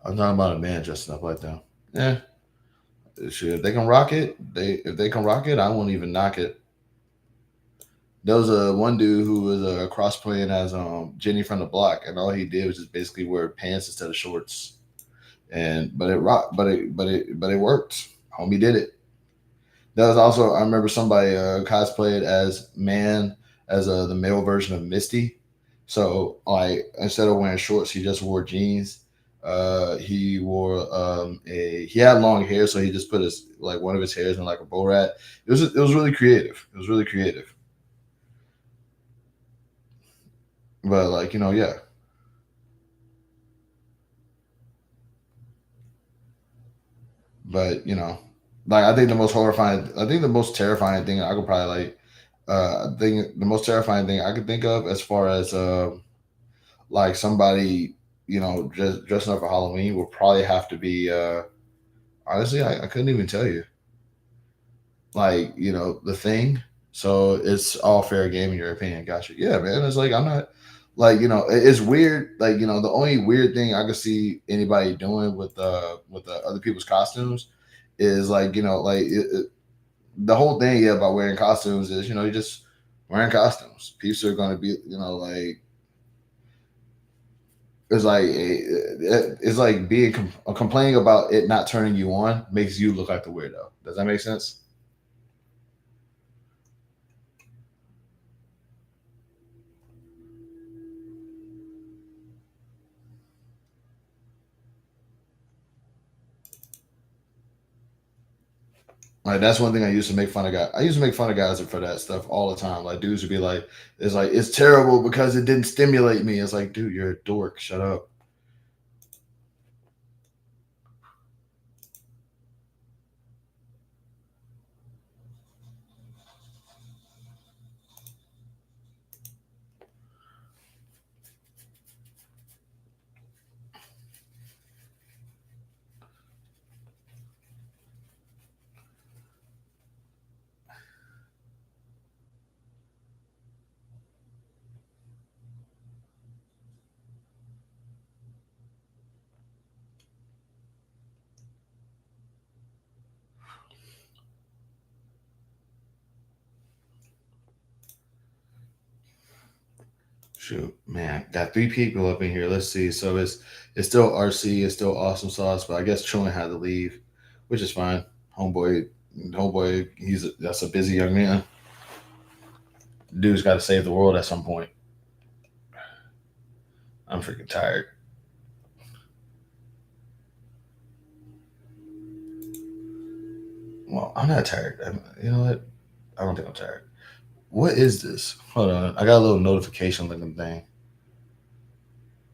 I'm talking about a man dressing up like that. Yeah, shit, if they can rock it, if they can rock it, I won't even knock it. There was a one dude who was cross playing as Jenny from the Block, and all he did was just basically wear pants instead of shorts. And but it rocked, but it worked. Homie did it. That was also I remember somebody cosplayed as the male version of Misty. So like instead of wearing shorts, he just wore jeans. He had long hair, so he just put his like one of his hairs in like a bow rat. It was really creative. It was really creative. But like yeah. But like I think the most terrifying thing I could probably like I think the most terrifying thing I could think of as far as like somebody just dressing up for Halloween would probably have to be honestly I couldn't even tell you like the thing. So it's all fair game in your opinion. Gotcha. Yeah, man. It's like I'm not like it's weird. Like the only weird thing I could see anybody doing with other people's costumes is like like the whole thing about wearing costumes is you're just wearing costumes. People are going to be like it's like being complaining about it not turning you on makes you look like the weirdo. Does that make sense? Like that's one thing I used to make fun of guys. I used to make fun of guys for that stuff all the time. Like dudes would be like it's terrible because it didn't stimulate me. It's like, dude, you're a dork. Shut up. Shoot, man, got three people up in here. Let's see. So it's still RC, it's still awesome sauce, but I guess Chillin had to leave, which is fine. Homeboy, homeboy, that's a busy young man. Dude's got to save the world at some point. I'm freaking tired. Well, I'm not tired. You know what? I don't think I'm tired. What is this? Hold on. I got a little notification looking thing.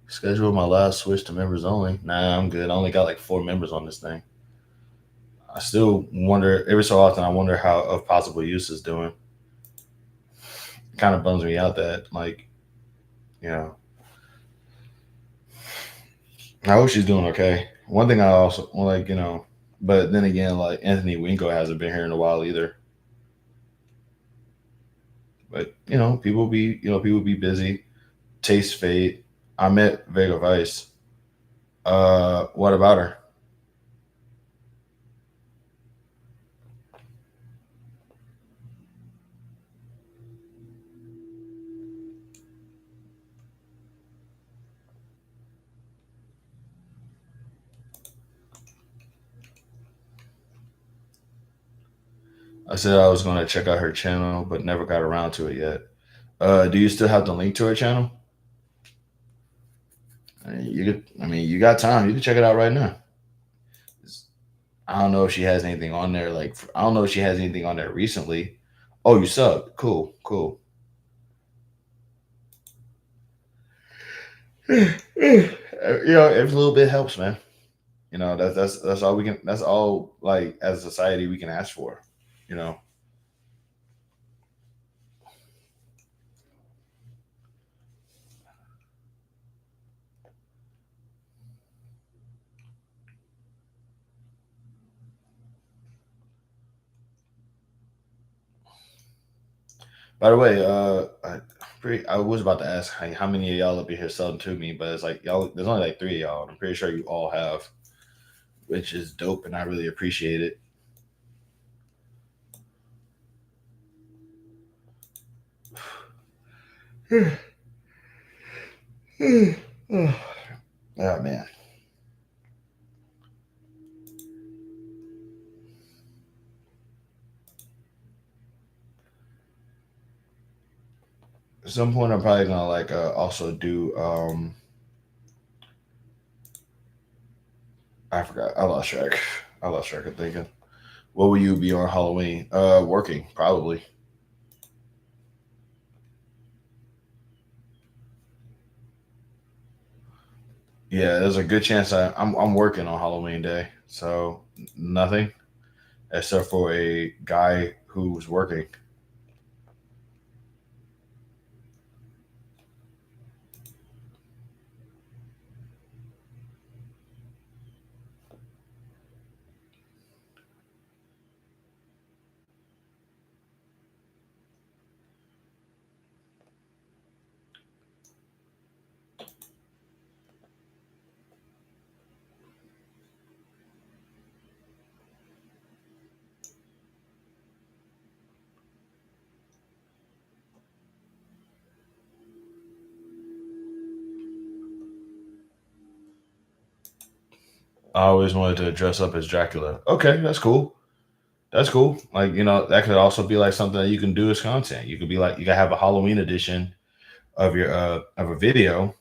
Schedule my last switch to members only. Nah, I'm good. I only got like 4 members on this thing. I still wonder every so often. I wonder how of possible use is doing. It kind of bums me out that you know I hope she's doing okay. One thing I also well, like But then again, like Anthony Winko hasn't been here in a while either. But people be busy. Taste fade. I met Vega Vice. What about her? I said I was going to check out her channel, but never got around to it yet. Do you still have the link to her channel? You got time. You can check it out right now. I don't know if she has anything on there. I don't know if she has anything on there recently. Oh, you subbed. Cool, cool. Every little bit helps, man. That's all we can. That's all like as a society we can ask for. You know. By the way, I was about to ask how many of y'all up in here selling to me, but it's like y'all. There's only like three of y'all. And I'm pretty sure you all have, which is dope, and I really appreciate it. Oh man. At some point, I'm probably gonna like also do. I forgot. I lost track. I lost track of thinking. What will you be on Halloween? Working probably. Yeah, there's a good chance I'm working on Halloween day. So nothing except for a guy who's working. I always wanted to dress up as Dracula. Okay, that's cool. That's cool. Like, that could also be like something that you can do as content. You could be like, you could have a Halloween edition of your of a video.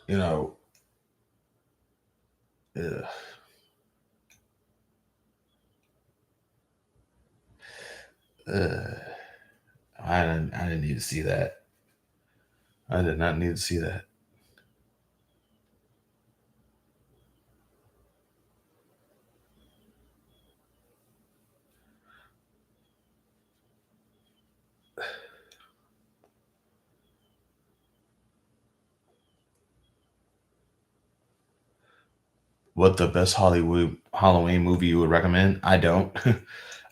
You know, ugh, ugh. I didn't need to see that. I did not need to see that. What the best Hollywood Halloween movie you would recommend? I don't.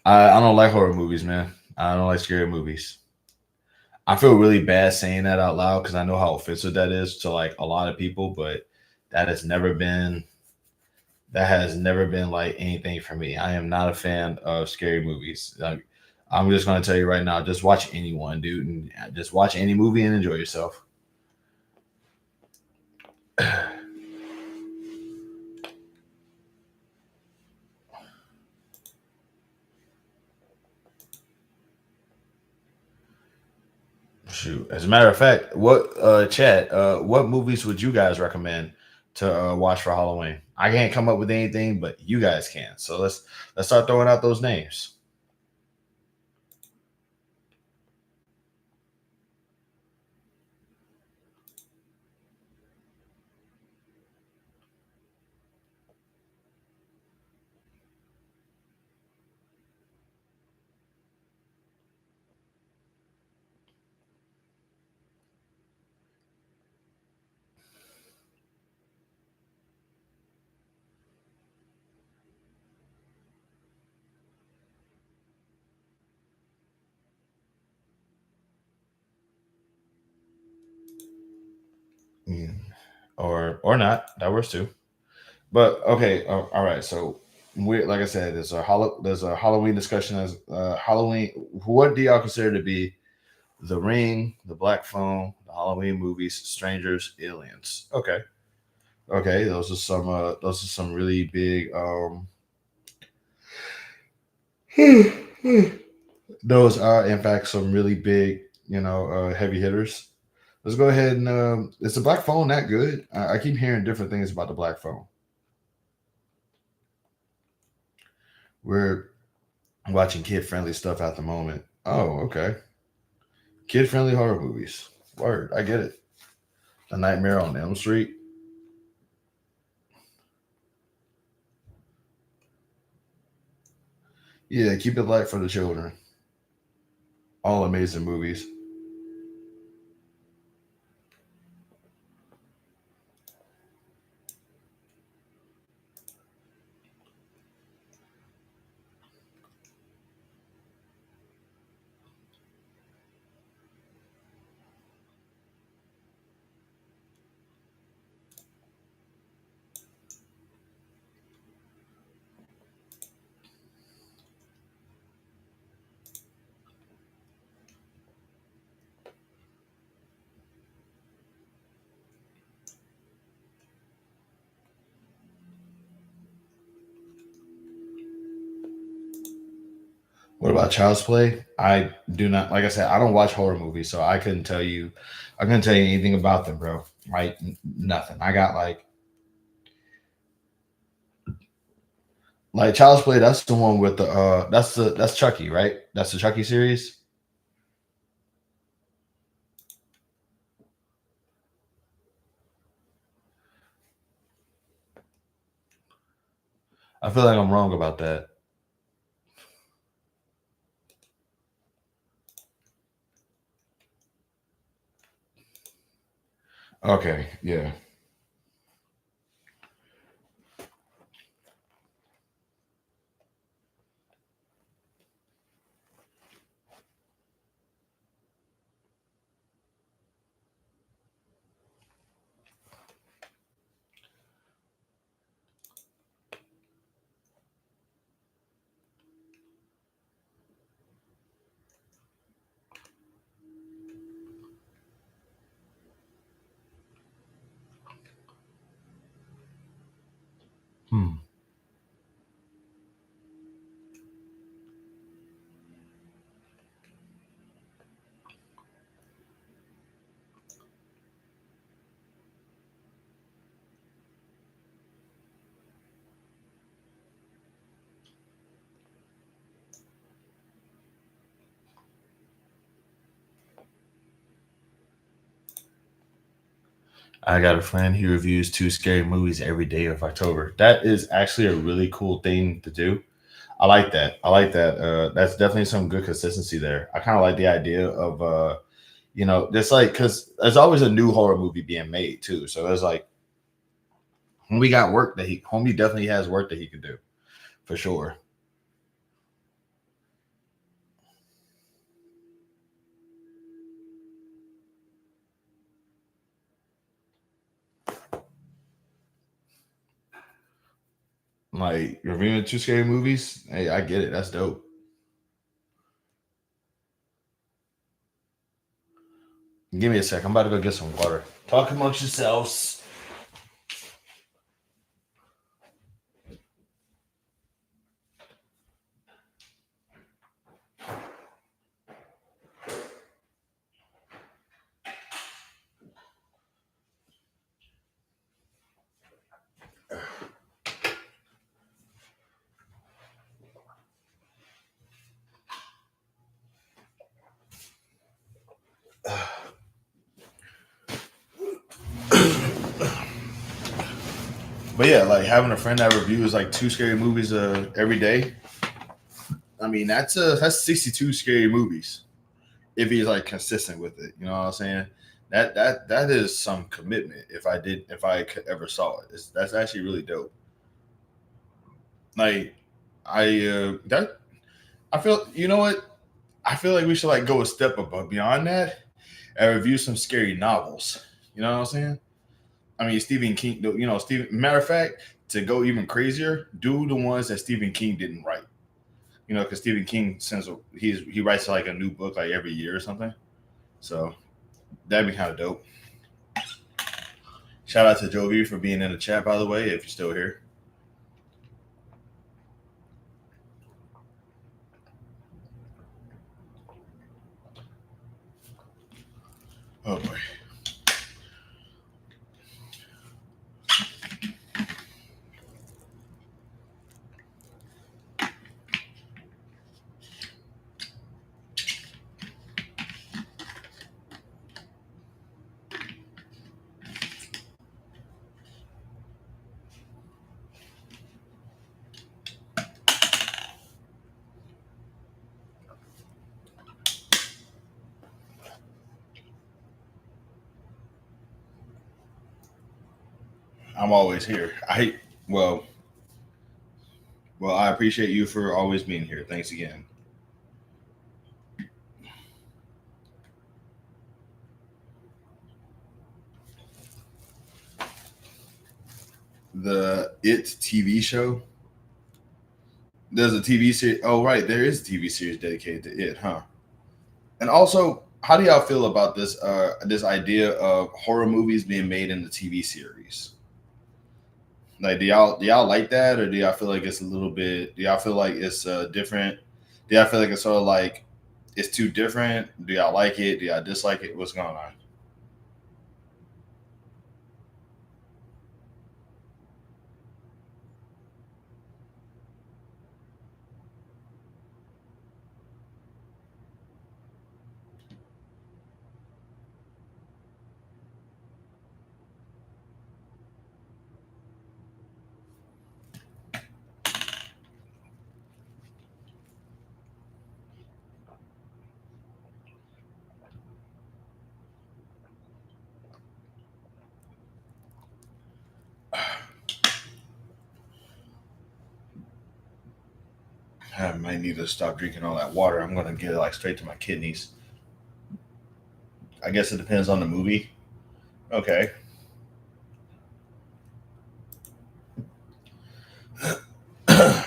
I don't like horror movies, man. I don't like scary movies. I feel really bad saying that out loud because I know how offensive that is to like a lot of people, but that has never been that has never been like anything for me. I am not a fan of scary movies. Like, I'm just gonna tell you right now, just watch anyone, dude, and just watch any movie and enjoy yourself. Shoot. As a matter of fact, what movies would you guys recommend to watch for Halloween? I can't come up with anything, but you guys can. So let's start throwing out those names. or not. That works too. But okay, all right. So we, like I said, there's a Halloween discussion as Halloween. What do y'all consider to be The Ring, The Black Phone, the Halloween movies, Strangers, Aliens? Okay, okay. Those are some really big. Those are in fact some really big, heavy hitters. Let's go ahead and is the Black Phone that good? I keep hearing different things about the Black Phone. We're watching kid friendly stuff at the moment. Oh, okay. Kid friendly horror movies. Word, I get it. A Nightmare on Elm Street. Yeah, keep it light for the children. All amazing movies. What about Child's Play? I do not, like I said, I don't watch horror movies, so I couldn't tell you anything about them, bro. Like nothing. I got like Child's Play. That's the one with the that's Chucky, right? That's the Chucky series. I feel like I'm wrong about that. Okay, yeah. Hmm. I got a friend who reviews two scary movies every day of October. That is actually a really cool thing to do. I like that. I like that. That's definitely some good consistency there. I kind of like the idea of, just like because there's always a new horror movie being made too. So it's like homie got work that he homie definitely has work that he could do for sure. Like reviewing two scary movies. Hey, I get it. That's dope. Give me a sec. I'm about to go get some water. Talk amongst yourselves. But yeah, like having a friend that reviews like two scary movies every day. I mean, that's 62 scary movies if he's like consistent with it. You know what I'm saying? That is some commitment. If I could ever saw it, that's actually really dope. Like I feel you know what I feel like we should like go a step above beyond that and review some scary novels. You know what I'm saying? I mean, Stephen King. Stephen. Matter of fact, to go even crazier, do the ones that Stephen King didn't write. Because Stephen King he writes like a new book like every year or something. So that'd be kind of dope. Shout out to Jovi for being in the chat, by the way, if you're still here. Oh boy. I'm always here. Well, I appreciate you for always being here. Thanks again. The It TV show. There's a TV series. Oh, right, there is a TV series dedicated to it, huh? And also, how do y'all feel about this idea of horror movies being made into TV series? Like, do y'all like that, or do y'all feel like it's a little bit? Do y'all feel like it's different? Do y'all feel like it's sort of like it's too different? Do y'all like it? Do y'all dislike it? What's going on? I might need to stop drinking all that water. I'm gonna get it like straight to my kidneys. I guess it depends on the movie. Okay. I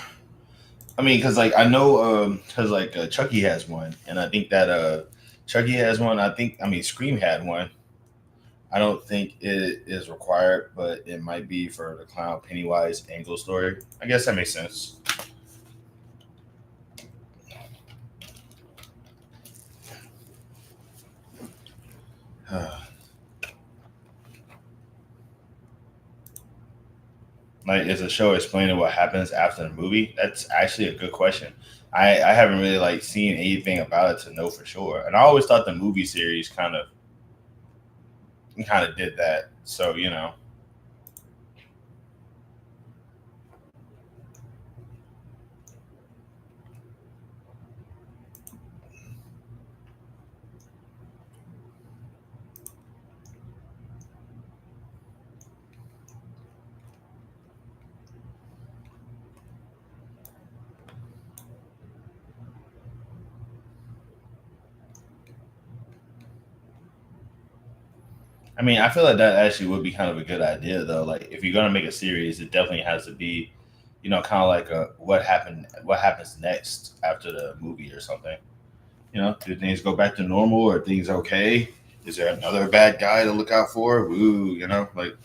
mean, because like I know, because like Chucky has one, and I think that Chucky has one. I mean Scream had one. I don't think it is required, but it might be for the clown Pennywise Angel story. I guess that makes sense. Like, is the show explaining what happens after the movie? That's actually a good question. I haven't really like seen anything about it to know for sure, and I always thought the movie series kind of did that. So I mean, I feel like that actually would be kind of a good idea, though. Like, if you're gonna make a series, it definitely has to be, kind of like what happens next after the movie or something. Do things go back to normal, or are things okay? Is there another bad guy to look out for? Ooh, like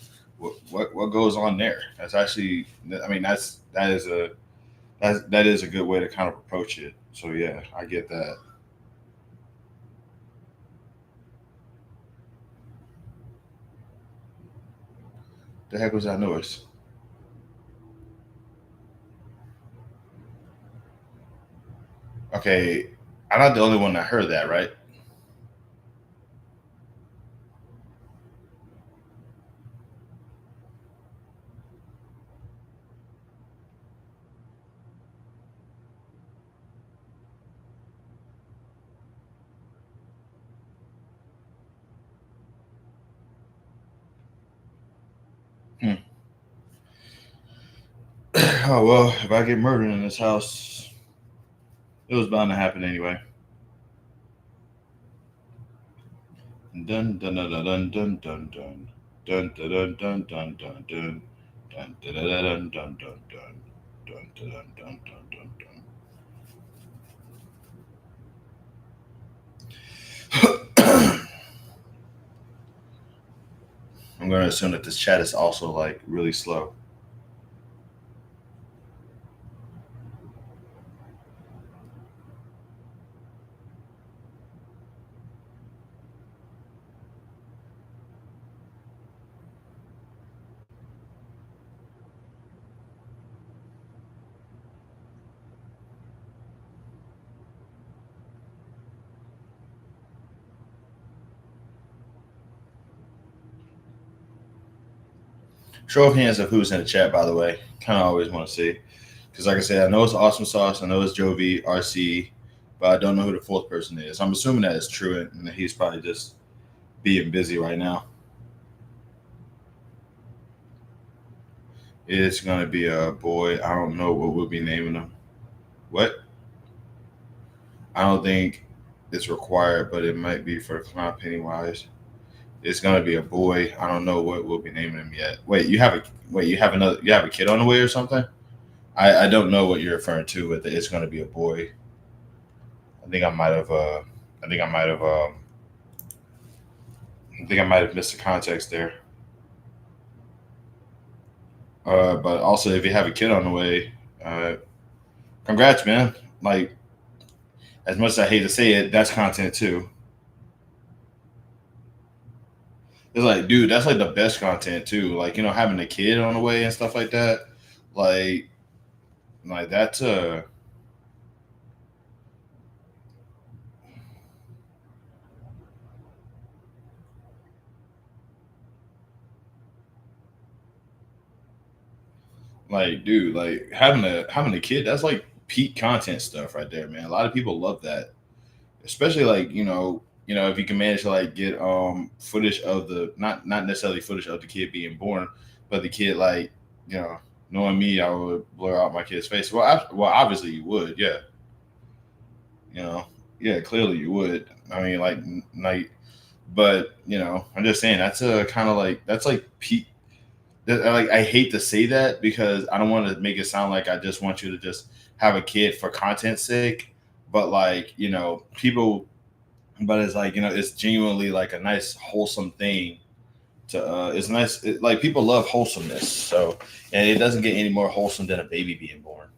what goes on there? That's actually, I mean, that is a good way to kind of approach it. So yeah, I get that. The heck was that noise? Okay, I'm not the only one that heard that, right? Hmm. Oh well, if I get murdered in this house, it was bound to happen anyway. Dun dun dun dun dun dun dun. Dun. Dun dun dun dun dun dun dun dun dun dun dun dun dun dun dun dun dun dun dun. I'm gonna assume that this chat is also like really slow. Show of hands of who's in the chat, by the way. Kind of always want to see. Because, like I said, I know it's Awesome Sauce, I know it's Jovi, RC, but I don't know who the fourth person is. I'm assuming that it's Truant, and that he's probably just being busy right now. It's going to be a boy. I don't know what we'll be naming him. What? I don't think it's required, but it might be for Clown Pennywise. It's going to be a boy. I don't know what we'll be naming him yet. You have a kid on the way or something? I don't know what you're referring to with it's going to be a boy. I think I might have. I think I might have. I think I might have missed the context there. But also, if you have a kid on the way, congrats, man. Like, as much as I hate to say it, that's content too. It's like, dude, that's like the best content too. Like, having a kid on the way and stuff like that. Like, like that's like, dude, like having a kid. That's like peak content stuff right there, man. A lot of people love that, especially like if you can manage to like get footage of the not necessarily footage of the kid being born, but the kid like you know knowing me, I would blur out my kid's face. Well, obviously you would, yeah, you know, yeah, clearly you would. I mean, like, but I'm just saying that's a kind of like that's like peak. Like I hate to say that because I don't want to make it sound like I just want you to just have a kid for content's sake, but like people but it's like it's genuinely like a nice wholesome thing to it's nice like people love wholesomeness, so and it doesn't get any more wholesome than a baby being born.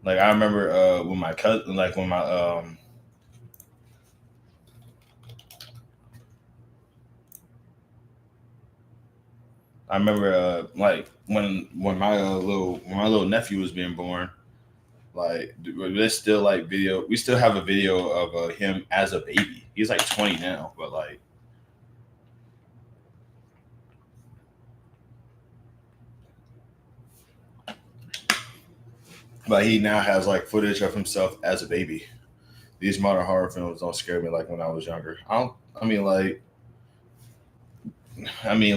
Like I remember when my cousin like when my I remember like when my little nephew was being born, like there's still like video we still have a video of him as a baby. He's like 20 now, but like he now has like footage of himself as a baby. These modern horror films don't scare me like when I was younger. I don't. I mean,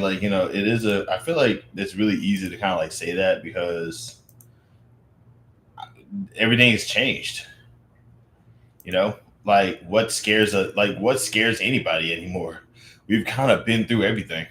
like it is a. I feel like it's really easy to kind of like say that because everything has changed. You know, like what scares anybody anymore? We've kind of been through everything.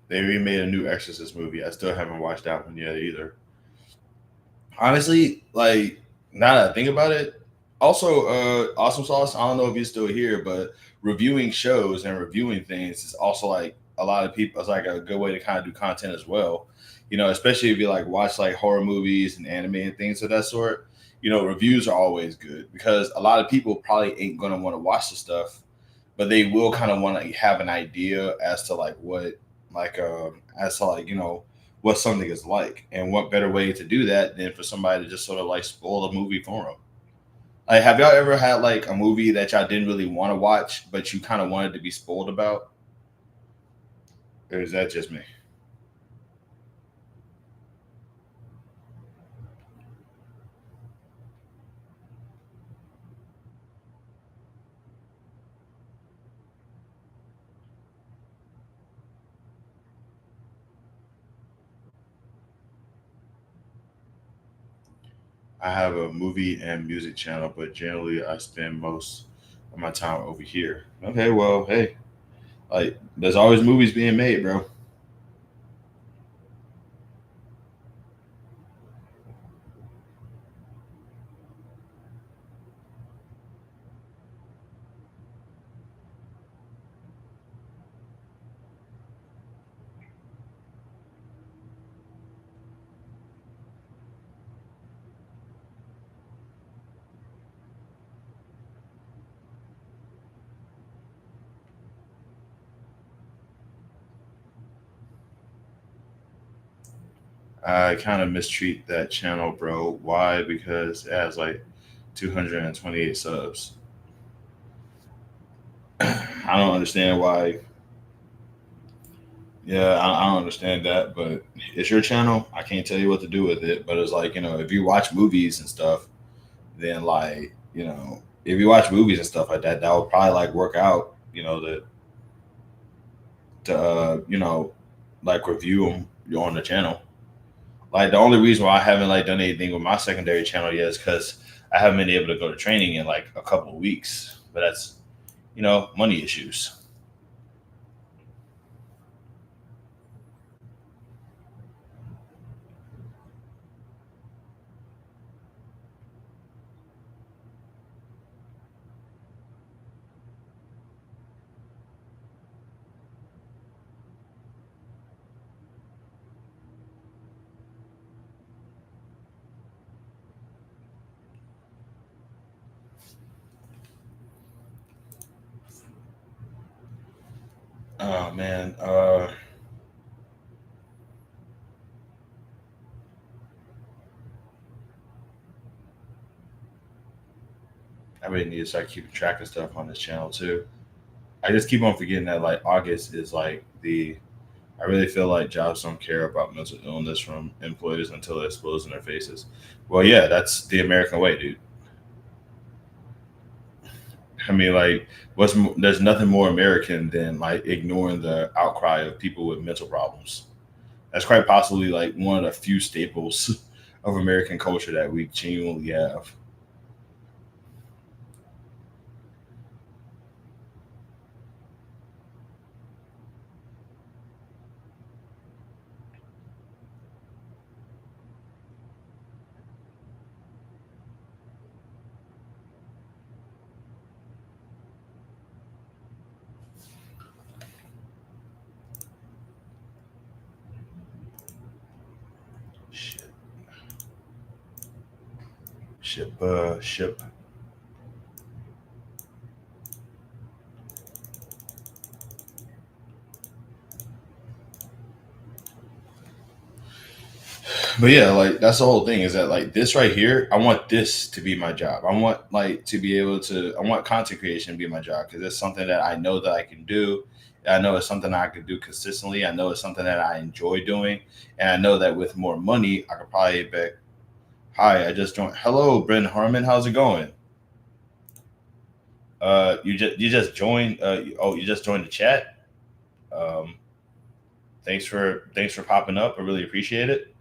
They remade a new Exorcist movie. I still haven't watched that one yet either. Honestly, like now that I think about it, also Awesome Sauce. I don't know if you're still here, but reviewing shows and reviewing things is also like a lot of people. It's like a good way to kind of do content as well. Especially if you like watch like horror movies and anime and things of that sort. Reviews are always good because a lot of people probably ain't gonna want to watch the stuff, but they will kind of want to have an idea as to like what like as to like what something is like and what better way to do that than for somebody to just sort of like spoil the movie for them. Like, have y'all ever had like a movie that y'all didn't really want to watch, but you kind of wanted to be spoiled about? Or is that just me? I have a movie and music channel, but generally I spend most of my time over here. Okay, well, hey, like there's always movies being made, bro. I kind of mistreat that channel, bro. Why? Because it has like 228 subs. I don't understand why. Yeah, I don't understand that, but it's your channel. I can't tell you what to do with it. But it's like, if you watch movies and stuff, then like, if you watch movies and stuff like that, that would probably like work out, to like review them on the channel. Like the only reason why I haven't like done anything with my secondary channel yet is because I haven't been able to go to training in like a couple of weeks. But that's money issues. Oh man, I really need to start keeping track of stuff on this channel too. I just keep on forgetting that like August is like the. I really feel like jobs don't care about mental illness from employees until it explodes in their faces. Well, yeah, that's the American way, dude. I mean, like, there's nothing more American than like ignoring the outcry of people with mental problems. That's quite possibly like one of the few staples of American culture that we genuinely have. Ship, ship. But yeah, like that's the whole thing is that like this right here, I want this to be my job. I want like to be able to. I want content creation to be my job because it's something that I know that I can do. I know it's something I could do consistently. I know it's something that I enjoy doing, and I know that with more money, I could probably bet. Hi, I just joined. Hello, Brent Harmon. How's it going? You just joined. You just joined the chat. Um, thanks for popping up. I really appreciate it.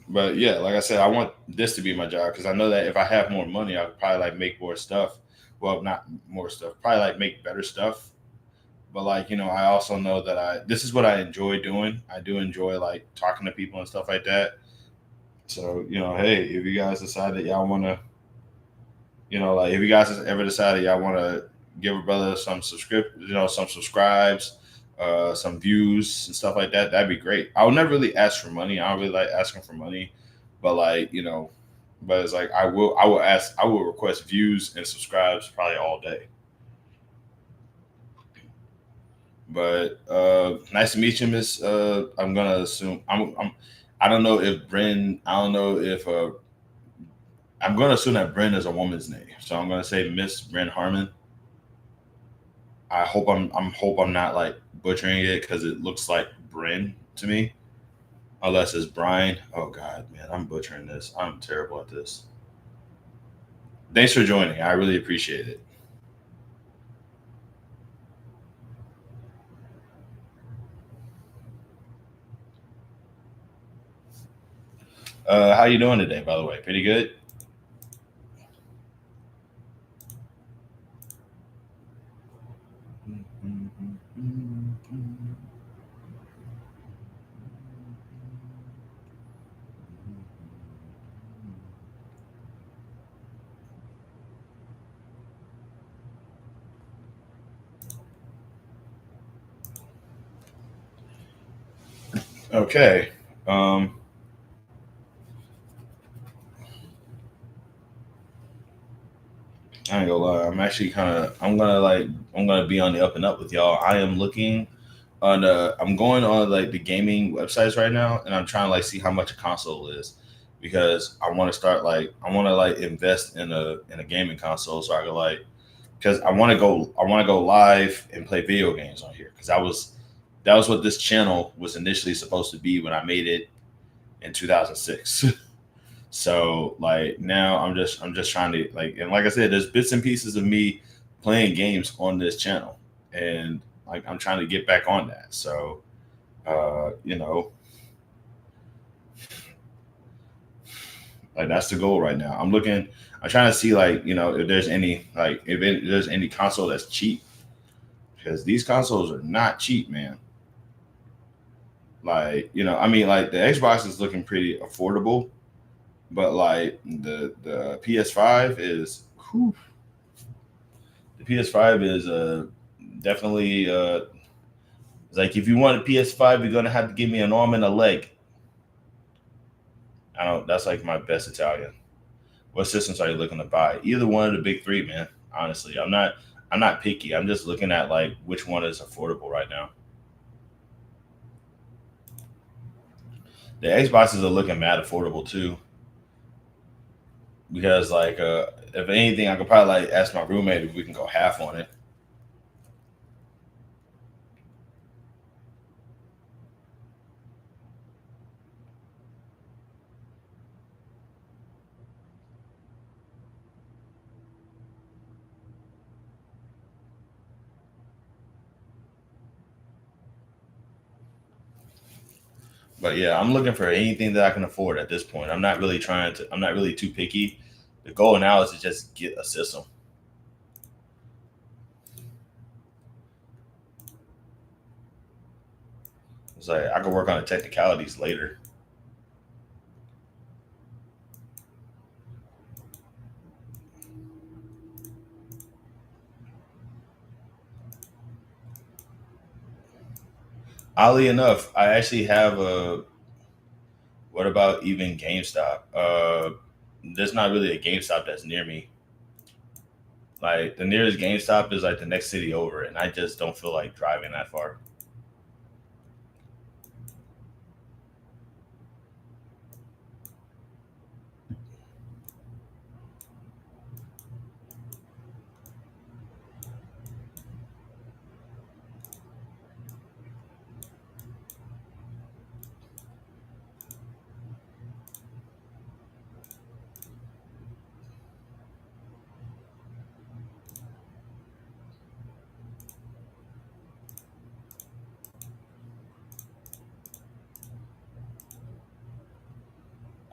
But yeah, like I said, I want this to be my job because I know that if I have more money, I could probably like make more stuff. Well, not more stuff, probably like make better stuff. But like I also know that I this is what I enjoy doing. I do enjoy like talking to people and stuff like that. So hey, if you guys decide that y'all want to, like if you guys ever decided y'all want to give a brother some subscribes, some views and stuff like that, that'd be great. I would never really ask for money. I don't really like asking for money, but like but it's like I will request views and subscribes probably all day. But nice to meet you, Miss. I'm gonna assume I don't know if Bryn. I don't know if I'm gonna assume that Bryn is a woman's name, so I'm gonna say Miss Bryn Harmon. I hope I'm not like butchering it because it looks like Bryn to me, unless it's Brian. Oh God, man, I'm butchering this. I'm terrible at this. Thanks for joining. I really appreciate it. How you doing today, by the way? Pretty good. Okay. Um, I ain't gonna lie. I'm actually kind of. I'm gonna be on the up and up with y'all. I am looking on. I'm going on like the gaming websites right now, and I'm trying to like see how much a console is because I want to start like I want to like invest in a gaming console so I can like because I want to go live and play video games on here because that was what this channel was initially supposed to be when I made it in 2006. So like now I'm just trying to like and like I said, there's bits and pieces of me playing games on this channel, and like I'm trying to get back on that. So you know, like that's the goal right now. I'm trying to see like if there's any like there's any console that's cheap because these consoles are not cheap, man. Like I mean, like the Xbox is looking pretty affordable, but like the PS5 is. Whew, the PS5 is definitely it's like if you want a PS5, you're gonna have to give me an arm and a leg. I don't. That's like my best Italian. What systems are you looking to buy? Either one of the big three, man. Honestly, I'm not. I'm not picky. I'm just looking at like which one is affordable right now. The Xboxes are looking mad affordable too, because like if anything, I could probably like ask my roommate if we can go half on it. But yeah, I'm looking for anything that I can afford at this point. I'm not really trying to. I'm not really too picky. The goal now is to just get a system. It's like I can work on the technicalities later. Oddly enough, I actually have a. What about even GameStop? There's not really a GameStop that's near me. Like the nearest GameStop is like the next city over, and I just don't feel like driving that far.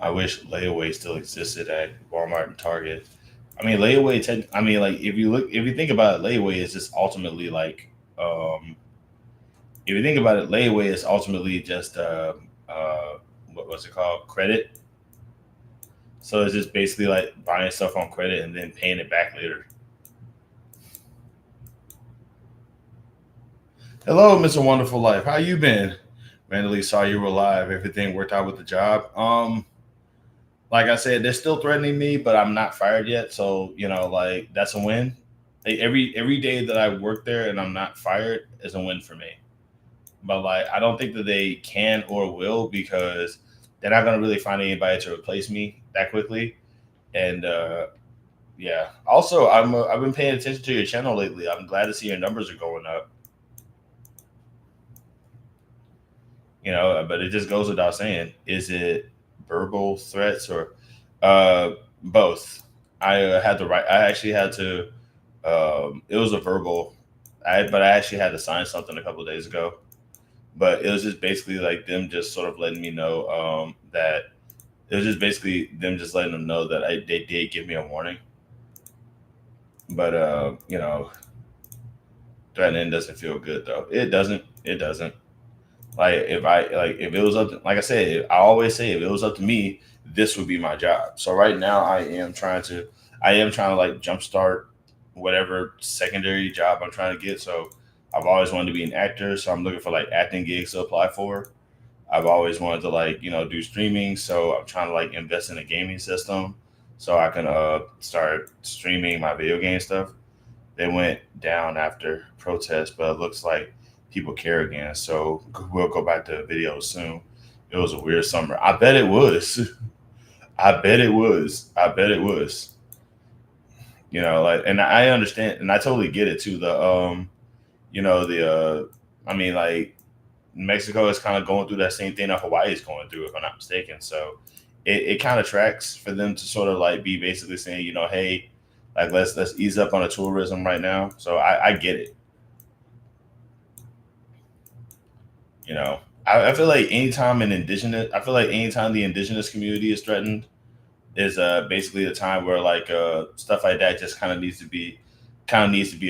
I wish layaway still existed at Walmart and Target. I mean, layaway. I mean, like if you think about it, layaway is just ultimately like, if you think about it, layaway is ultimately just what was it called? Credit. So it's just basically like buying stuff on credit and then paying it back later. Hello, Mr. Wonderful Life. How you been? Randomly saw you were live. Everything worked out with the job. Like I said, they're still threatening me, but I'm not fired yet. So like that's a win. Like every day that I work there and I'm not fired is a win for me. But like I don't think that they can or will because they're not gonna really find anybody to replace me that quickly. And yeah, also I've been paying attention to your channel lately. I'm glad to see your numbers are going up. But it just goes without saying. Is it verbal threats or uh, both? I had to write. I actually had to. It was a verbal. But I actually had to sign something a couple of days ago. But it was just basically like them just sort of letting me know that it was just basically them just letting them know that they did give me a warning. But threatening doesn't feel good though. It doesn't. It doesn't. If it was up to, like I said, I always say if it was up to me, this would be my job. So right now I am trying to like jumpstart whatever secondary job I'm trying to get. So I've always wanted to be an actor, so I'm looking for like acting gigs to apply for. I've always wanted to like do streaming, so I'm trying to like invest in a gaming system so I can start streaming my video game stuff. They went down after protests, but it looks like people care again. So we'll go back to videos soon. It was a weird summer. I bet it was. I bet it was. I bet it was. And I understand, and I totally get it too. I mean, like Mexico is kind of going through that same thing that Hawaii is going through, if I'm not mistaken. So it kind of tracks for them to sort of like be basically saying, hey, like let's ease up on the tourism right now. So I get it. You know, I feel like I feel like anytime the indigenous community is threatened is basically a time where like stuff like that just kind of needs to be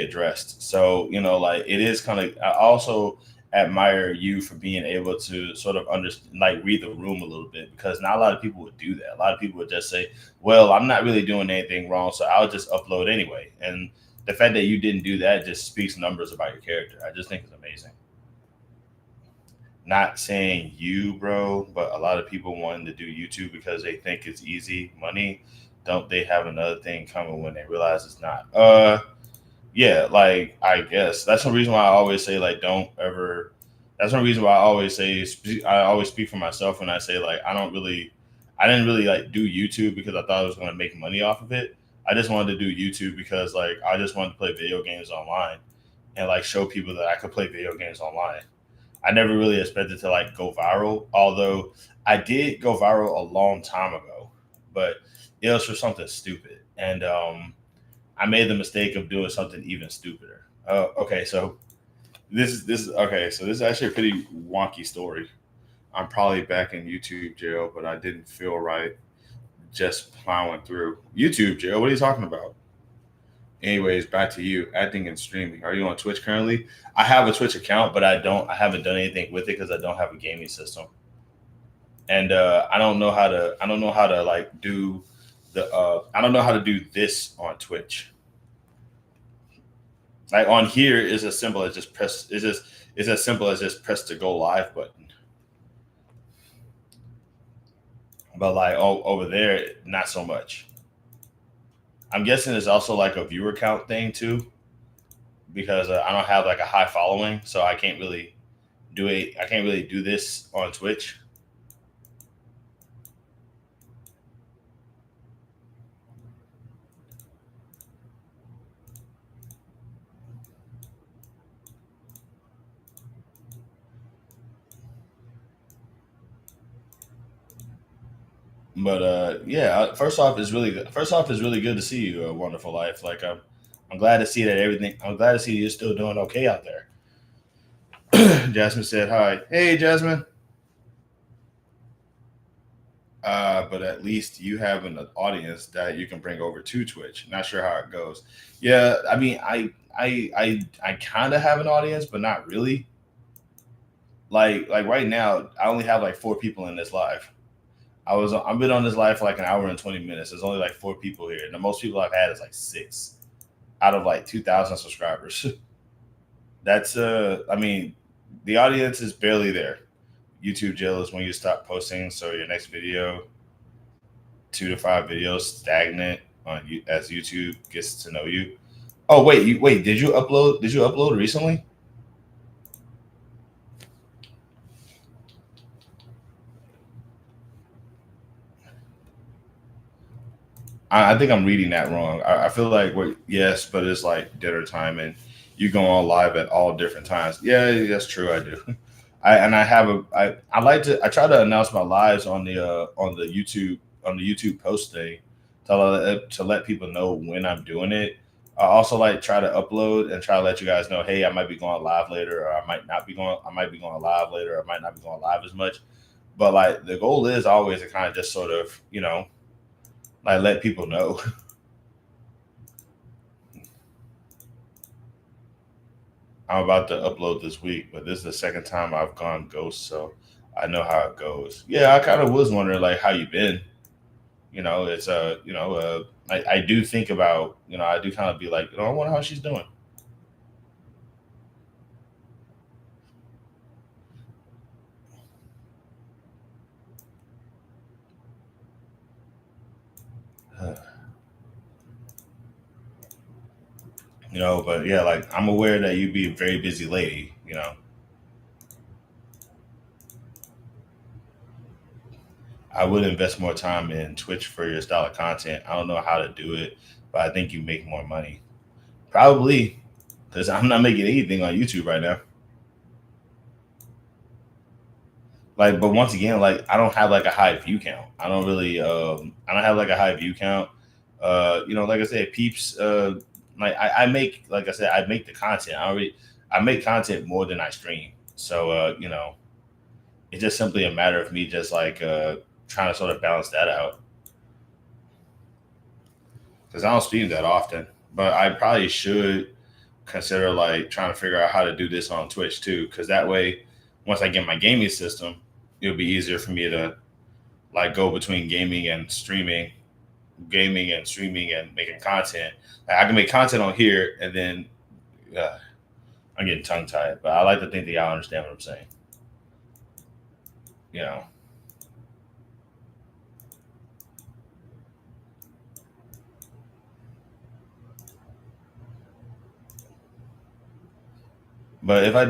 addressed. So like it is kind of. I also admire you for being able to sort of like read the room a little bit because not a lot of people would do that. A lot of people would just say, "Well, I'm not really doing anything wrong, so I'll just upload anyway." And the fact that you didn't do that just speaks numbers about your character. I just think it's amazing. Not saying you, bro, but a lot of people wanting to do YouTube because they think it's easy money. Don't they have another thing coming when they realize it's not? Yeah, like I guess that's the reason why I always say like don't ever. That's one reason why I always speak for myself when I say like I didn't really like do YouTube because I thought I was going to make money off of it. I just wanted to do YouTube because like I just wanted to play video games online and like show people that I could play video games online. I never really expected to like go viral, although I did go viral a long time ago, but it was for something stupid, and I made the mistake of doing something even stupider. Okay, so this is okay. So this is actually a pretty wonky story. I'm probably back in YouTube jail, but I didn't feel right just plowing through YouTube jail. What are you talking about? Anyways, back to you. Acting and streaming. Are you on Twitch currently? I have a Twitch account, but I haven't done anything with it because I don't have a gaming system, and I don't know how to like do I don't know how to do this on Twitch. Like on here is as simple as just press. It's as simple as just press the go live button. But like over there, not so much. I'm guessing it's also like a viewer count thing too, because I don't have like a high following, so I can't really do it. I can't really do this on Twitch. But yeah, first off, it's really good. First off, it's really good to see you, a wonderful life. Like I'm glad to see that everything. I'm glad to see you're still doing okay out there. Jasmine said hi. Hey, Jasmine. But at least you have an audience that you can bring over to Twitch. Not sure how it goes. Yeah, I mean, I kind of have an audience, but not really. Like right now, I only have like 4 people in this live. I've been on this live for like an hour and 20 minutes. There's only like 4 people here. And the most people I've had is like 6 out of like 2,000 subscribers. That's I mean, the audience is barely there. YouTube jail is when you stop posting, so your next video, 2 to 5 videos stagnant as YouTube gets to know you. Oh wait, wait. Did you upload? Did you upload recently? I think I'm reading that wrong. I feel like yes, but it's like dinner time and you go on live at all different times. Yeah, that's true. I do. I have I like to I try to announce my lives on the YouTube post thing to let people know when I'm doing it. I also like try to upload and try to let you guys know, hey, I might be going live later, or I might be going live later, or I might not be going live as much. But like the goal is always to kind of just sort of like let people know. I'm about to upload this week, but this is the second time I've gone ghost, so I know how it goes. Yeah, I kind of was wondering like how you been. It's I do think about I do kind of be like I wonder how she's doing. But yeah, like I'm aware that you'd be a very busy lady. I would invest more time in Twitch for your style of content. I don't know how to do it, but I think you make more money. Probably because I'm not making anything on YouTube right now. Like, but once again, like I don't have like a high view count. I don't have like a high view count. Like I said, peeps. Like I make, like I said, I make the content. I make content more than I stream. So it's just simply a matter of me just like trying to sort of balance that out because I don't stream that often. But I probably should consider like trying to figure out how to do this on Twitch too, because that way, once I get my gaming system, it'll be easier for me to like go between gaming and streaming and making content. Like, I can make content on here, and then uh, I'm getting tongue tied, but I like to think that y'all understand what I'm saying. You know, but if I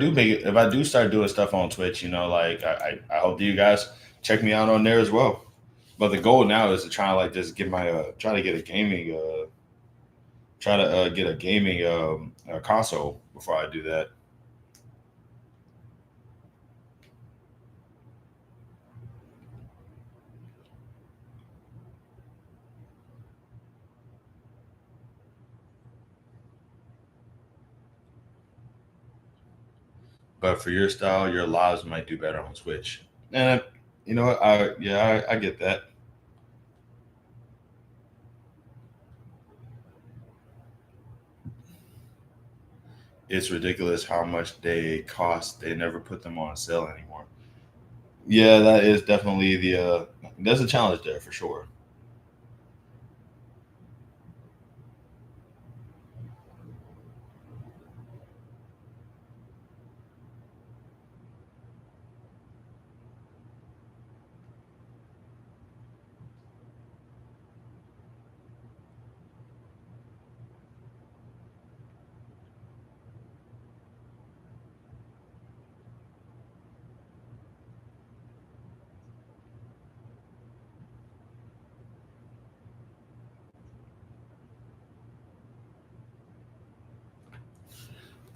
do start doing stuff on Twitch, like I hope that you guys check me out on there as well. But the goal now is to try to like just get my try to get a gaming try to get a gaming console before I do that. But for your style, your lives might do better on Twitch. And you know what? I get that. It's ridiculous how much they cost. They never put them on sale anymore. Yeah, that is definitely there's a challenge there for sure.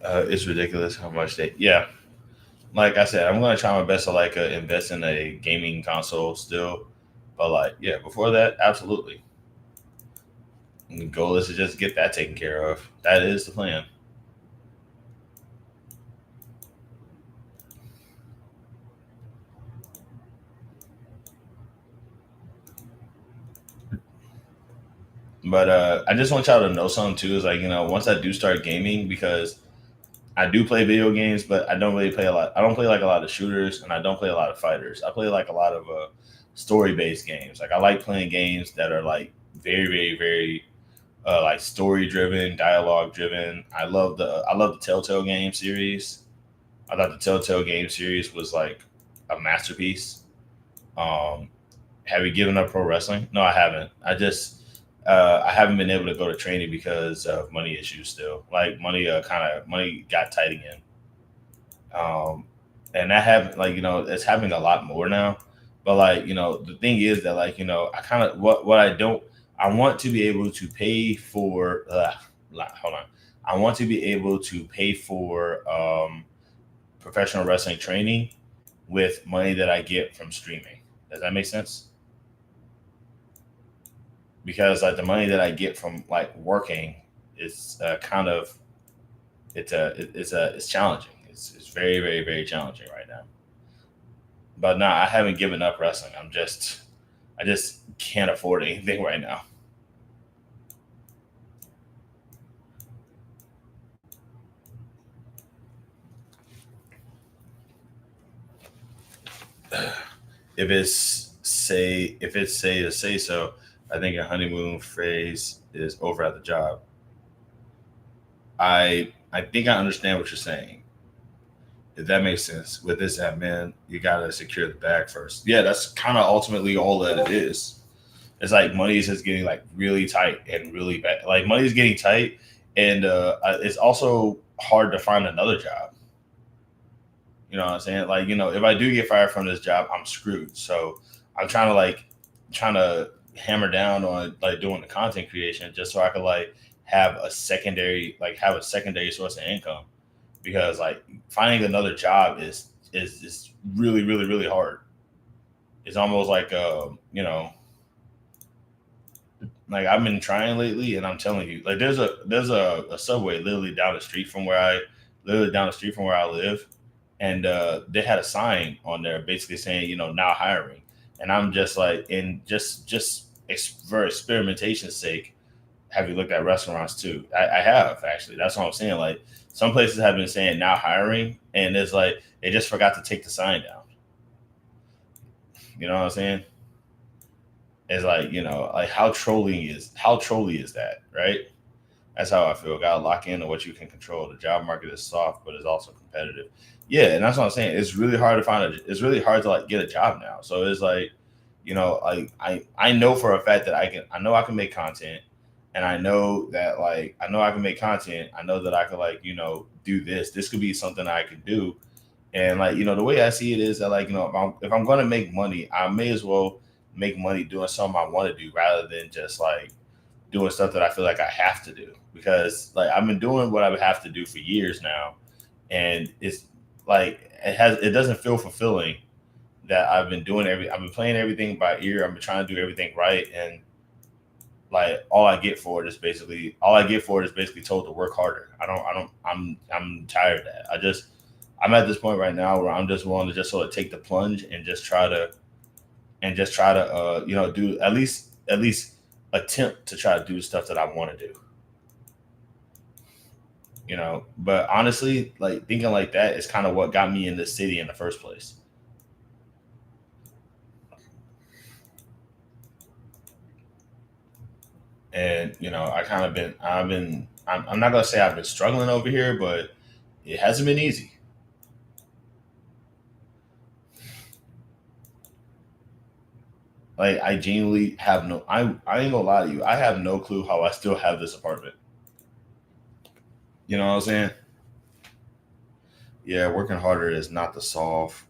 It's ridiculous how much they. Yeah, like I said, I'm gonna try my best to like invest in a gaming console still, but like yeah, before that, absolutely. And the goal is to just get that taken care of. That is the plan. But I just want y'all to know something too. Is like once I do start gaming, because I do play video games, but I don't really play a lot. I don't play like a lot of shooters, and I don't play a lot of fighters. I play like a lot of story based games. Like I like playing games that are like very, very, very like story driven, dialogue driven. I love the Telltale game series. I thought the Telltale game series was like a masterpiece. Um, have you given up pro wrestling? No, I haven't. I just I haven't been able to go to training because of money issues still. Like money got tight again. And that have like it's happening a lot more now. But like the thing is that like I kind of what I don't I want to be able to pay for. Hold on, I want to be able to pay for professional wrestling training with money that I get from streaming. Does that make sense? Because like the money that I get from like working is kind of it's challenging. It's very very very challenging right now. But no, I haven't given up wrestling. I just can't afford anything right now. If it's say to say so, I think a honeymoon phase is over at the job. I think I understand what you're saying. If that makes sense. With this admin, you gotta secure the bag first. Yeah, that's kind of ultimately all that it is. It's like money is just getting like really tight and really bad. Like money is getting tight, and it's also hard to find another job. You know what I'm saying? Like if I do get fired from this job, I'm screwed. So I'm trying to hammer down on like doing the content creation just so I could like have a secondary source of income because like finding another job is really really really hard. It's almost like like I've been trying lately, and I'm telling you, like there's a subway literally down the street from where I live, and they had a sign on there basically saying now hiring, and I'm just like in for experimentation's sake. Have you looked at restaurants too? I have actually. That's what I'm saying. Like some places have been saying now hiring, and it's like they just forgot to take the sign down. You know what I'm saying? It's like like how trolly is that, right? That's how I feel. Got to lock in on what you can control. The job market is soft, but it's also competitive. Yeah, and that's what I'm saying. It's really hard to It's really hard to like get a job now. So it's like, like I know for a fact that I know I can make content, and I know that like I know I can make content. I know that I can like do this. This could be something I could do. And like the way I see it is that like if I'm gonna make money, I may as well make money doing something I want to do rather than just like doing stuff that I feel like I have to do because like I've been doing what I would have to do for years now, and it's like it doesn't feel fulfilling that I've been playing everything by ear. I've been trying to do everything right, and like all I get for it is basically told to work harder. I'm tired of that. I'm at this point right now where I'm just willing to just sort of take the plunge and just try to do at least attempt to try to do stuff that I want to do. But honestly, like thinking like that is kind of what got me in this city in the first place. And I kind of been I've been I'm not gonna say I've been struggling over here, but it hasn't been easy. Like I genuinely have no I ain't gonna lie to you, I have no clue how I still have this apartment. You know what I'm saying? Yeah, working harder is not the solve.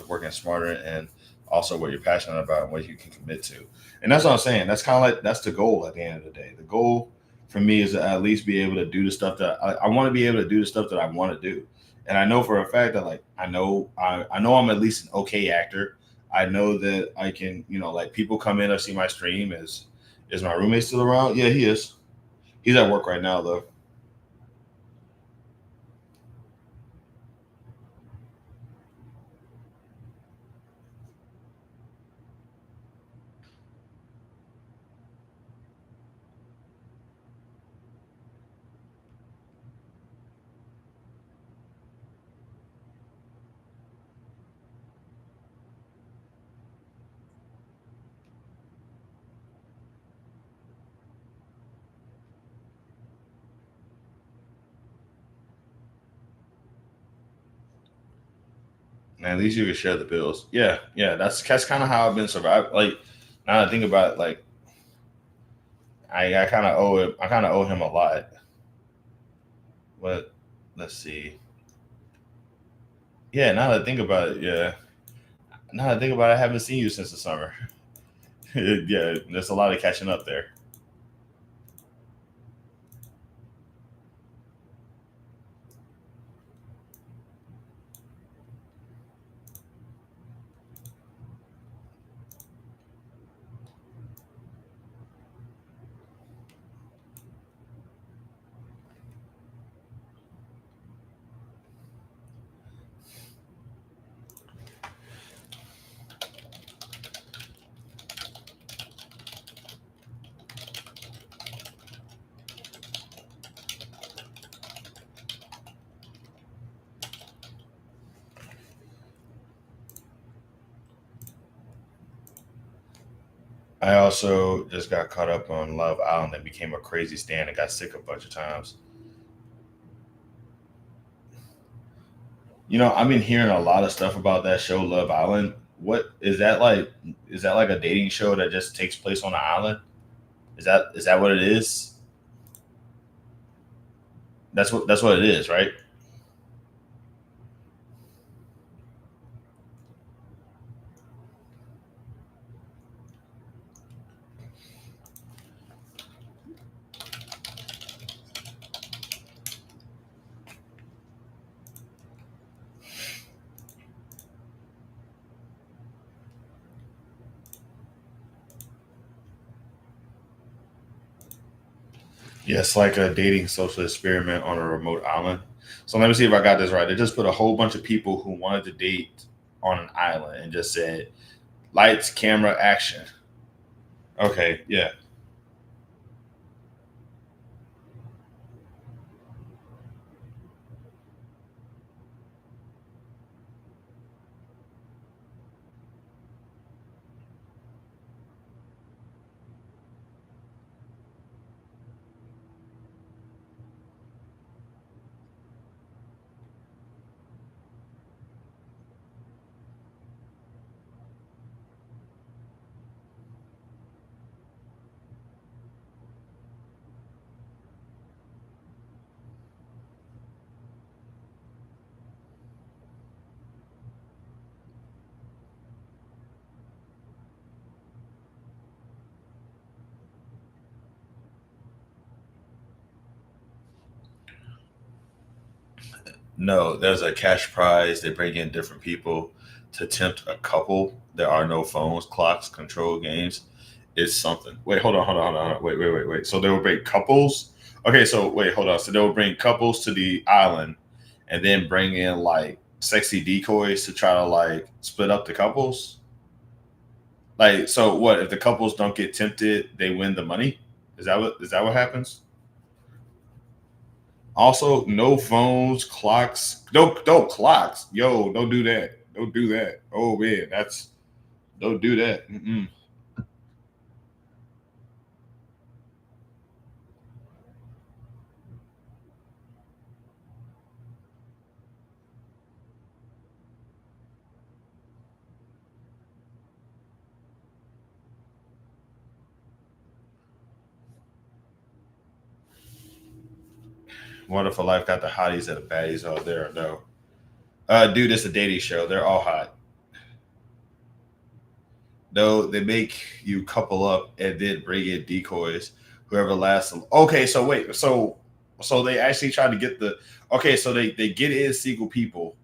Working smarter and also what you're passionate about and what you can commit to. And that's what I'm saying. That's kind of like that's the goal at the end of the day. The goal for me is to at least be able to do the stuff that I want to be able to do the stuff that I want to do. And I know for a fact that like I know I'm at least an okay actor. I know that I can, like people come in or see my stream. Is my roommate still around? Yeah, he is. He's at work right now though. And at least you can share the bills. Yeah, yeah. That's kind of how I've been surviving. Like now that I think about it, like I kind of owe it. I kind of owe him a lot. But let's see. Yeah, now that I think about it, yeah. Now that I think about it, I haven't seen you since the summer. Yeah, there's a lot of catching up there. I also just got caught up on Love Island and became a crazy stan and got sick a bunch of times. I've been hearing a lot of stuff about that show, Love Island. What is that like? Is that like a dating show that just takes place on an island? Is that what it is? That's what it is, right? Yeah, it's like a dating social experiment on a remote island. So let me see if I got this right. They just put a whole bunch of people who wanted to date on an island and just said lights, camera, action. Okay, yeah. No, there's a cash prize. They bring in different people to tempt a couple. There are no phones, clocks, control games. It's something. Wait, hold on. Wait. So they will bring couples. Okay, so wait, hold on. So they will bring couples to the island, and then bring in like sexy decoys to try to like split up the couples. Like, so what if the couples don't get tempted? They win the money. Is that what happens? Also, no phones, clocks. No clocks. Yo, don't do that. Don't do that. Oh man, that's don't do that. Mm-mm. Wonderful Life got the hotties and the baddies out there. No, dude, it's a dating show. They're all hot. No, they make you couple up and then bring in decoys. Whoever lasts. Okay, so wait, so they actually try to get the. Okay, so they get in single people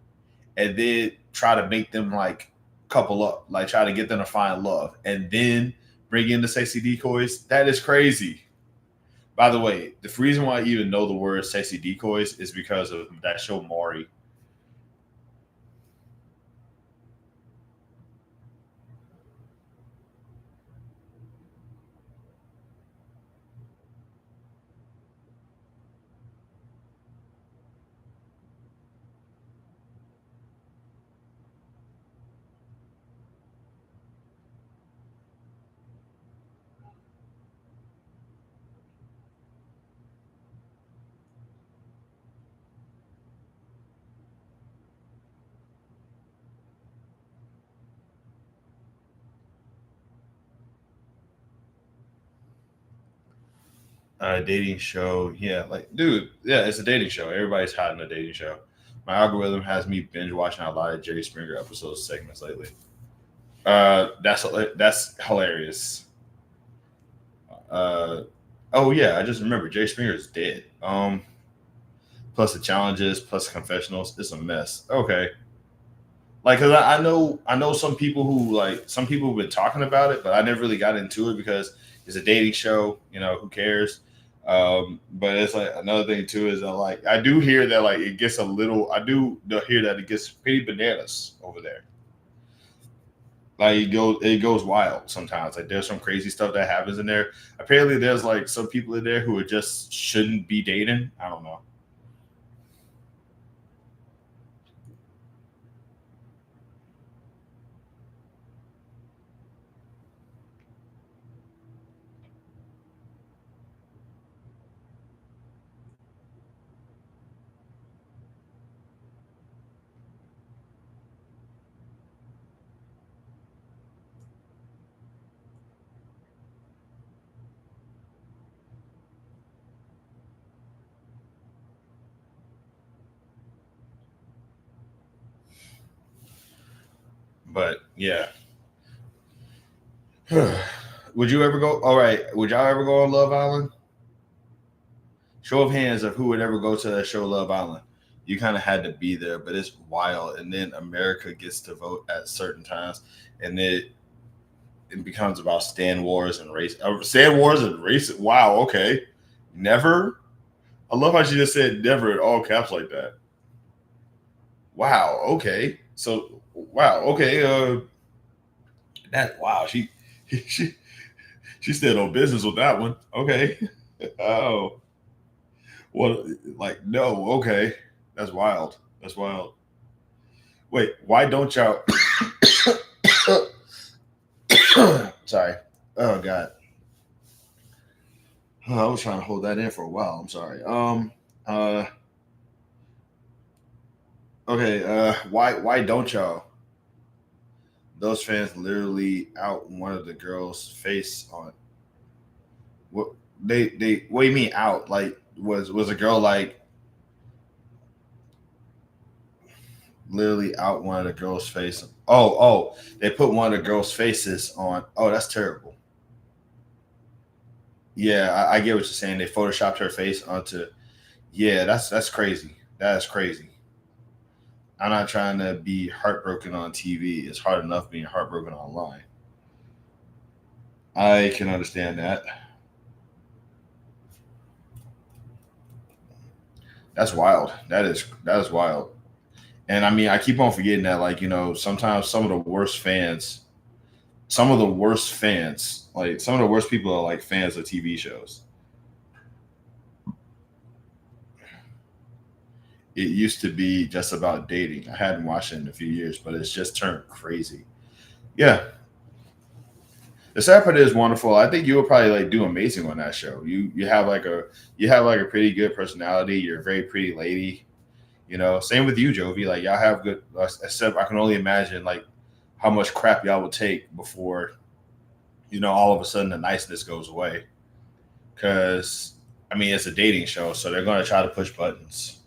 and then try to make them like couple up, like try to get them to find love, and then bring in the sexy decoys. That is crazy. By the way, the reason why I even know the word sexy decoys is because of that show Maury. Dating show. Yeah, like, dude, yeah, it's a dating show. Everybody's hot in a dating show. My algorithm has me binge watching a lot of Jerry Springer episodes segments lately. That's hilarious. Uh, oh yeah, I just remember Jerry Springer is dead. Plus the challenges, plus the confessionals, it's a mess. Okay, like, cause I know some people who like some people have been talking about it, but I never really got into it because it's a dating show. You know, who cares? But it's like another thing too is that, like, I do hear that, like, it gets a little. I do hear that it gets pretty bananas over there. Like, it goes wild sometimes. Like, there's some crazy stuff that happens in there. Apparently, there's like some people in there who are just shouldn't be dating. I don't know. But yeah. Would you ever go? All right. Would y'all ever go on Love Island? Show of hands of who would ever go to that show, Love Island. You kind of had to be there, but it's wild. And then America gets to vote at certain times, and it becomes about Stan Wars and race. Stan Wars and race. Wow. Okay. Never. I love how she just said never in all caps like that. Wow. Okay. So wow. Okay. That wow. She she stayed on business with that one. Okay. Oh. Well, like, no, okay. That's wild. That's wild. Wait, why don't y'all sorry. Oh god. Oh, I was trying to hold that in for a while. I'm sorry. Uh okay, why don't y'all? Those fans literally out one of the girls' face on what they what do you mean out? Like, was a girl like literally out one of the girls' face? Oh, they put one of the girls' faces on. Oh, that's terrible. Yeah, I get what you're saying. They photoshopped her face onto. Yeah, that's crazy. That's crazy. I'm not trying to be heartbroken on TV. It's hard enough being heartbroken online. I can understand that. That's wild. That is wild. And I mean, I keep on forgetting that, like, sometimes some of the worst fans, like some of the worst people are like fans of TV shows. It used to be just about dating. I hadn't watched it in a few years, but it's just turned crazy. Yeah, the sad part is wonderful. I think you would probably like do amazing on that show. You have like a pretty good personality. You're a very pretty lady. Same with you, Jovi. Like, y'all have good. Except I can only imagine like how much crap y'all would take before all of a sudden the niceness goes away. Because I mean, it's a dating show, so they're going to try to push buttons.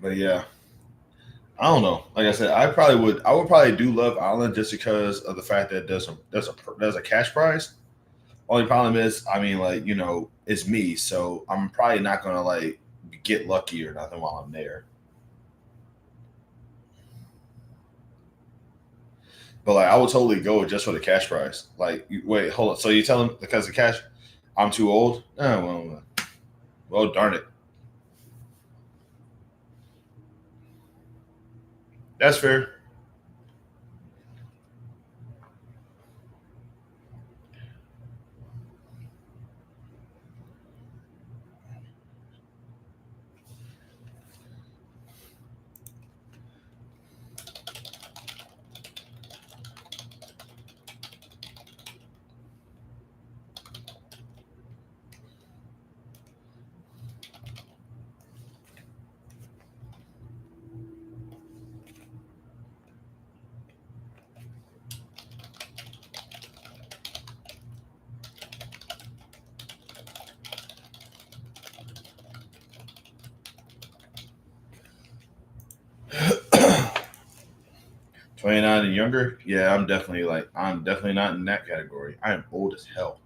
But yeah, I don't know. Like I said, I would probably do Love Island just because of the fact that there's a cash prize. Only problem is, I mean, like, it's me, so I'm probably not gonna like get lucky or nothing while I'm there. But like, I would totally go just for the cash prize. Like, wait, hold on. So you tell him because of cash, I'm too old? Oh, well, darn it. That's fair. $29 and younger? Yeah, I'm definitely not in that category. I am old as hell.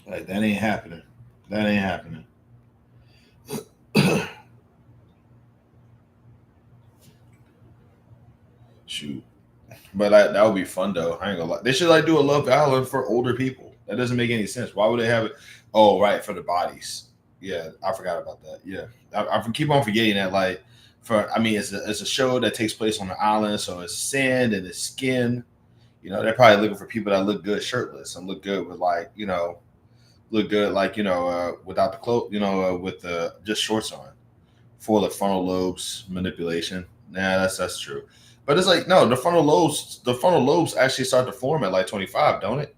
Like that ain't happening. That ain't happening. Shoot. But that would be fun though. I ain't gonna lie. They should like do a Love Island for older people. That doesn't make any sense. Why would they have it? Oh, right, for the bodies. Yeah, I forgot about that. Yeah, I keep on forgetting that. Like, it's a show that takes place on the island, so it's sand and it's skin. They're probably looking for people that look good shirtless and look good with look good without the clothes. With the just shorts on for the frontal lobes manipulation. Nah, that's true. But it's like no, the frontal lobes actually start to form at like 25, don't it?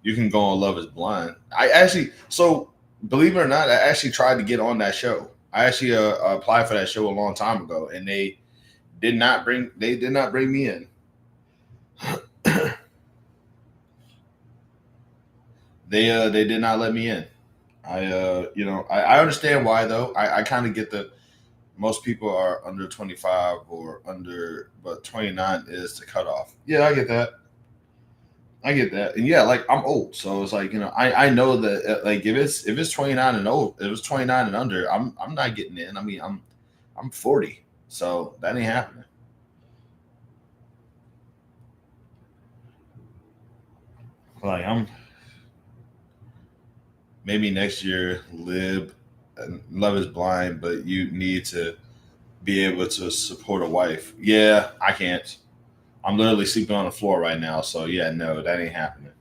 You can go on Love Is Blind. So believe it or not, I actually tried to get on that show. I actually applied for that show a long time ago, and they did not bring me in. They did not let me in. I understand why though. I kind of get that most people are under 25 or under, but 29 is the cutoff. Yeah, I get that. I get that. And yeah, like I'm old, so it's like I know that like if it's 29 and old, if it's 29 and under, I'm not getting in. I mean, I'm 40, so that ain't happening. Like I'm maybe next year, Love Is Blind, but you need to be able to support a wife. Yeah, I can't. I'm literally sleeping on the floor right now, so yeah, no, that ain't happening.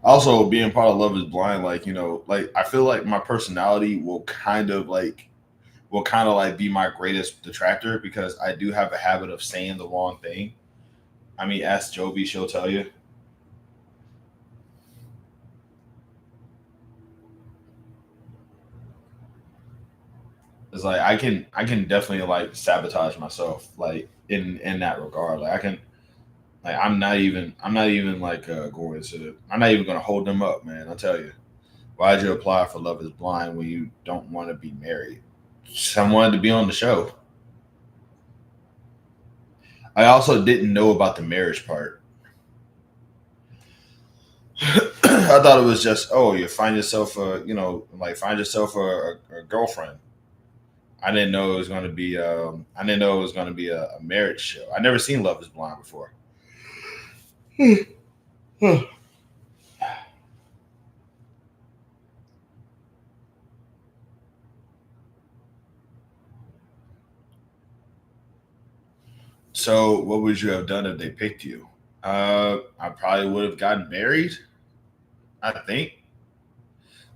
Also, being part of Love Is Blind, like like I feel like my personality will kind of like be my greatest detractor because I do have a habit of saying the wrong thing. I mean, ask Jovi, she'll tell you. It's like I can definitely like sabotage myself like in that regard. Like I can like I'm not even like I'm not even gonna hold them up, man. I'll tell you. Why'd you apply for Love Is Blind when you don't want to be married? Someone to be on the show. I also didn't know about the marriage part. I thought it was just, oh, you find yourself a girlfriend. I didn't know it was going to be. I didn't know it was going to be a marriage show. I never seen Love Is Blind before. So, what would you have done if they picked you? I probably would have gotten married. I think,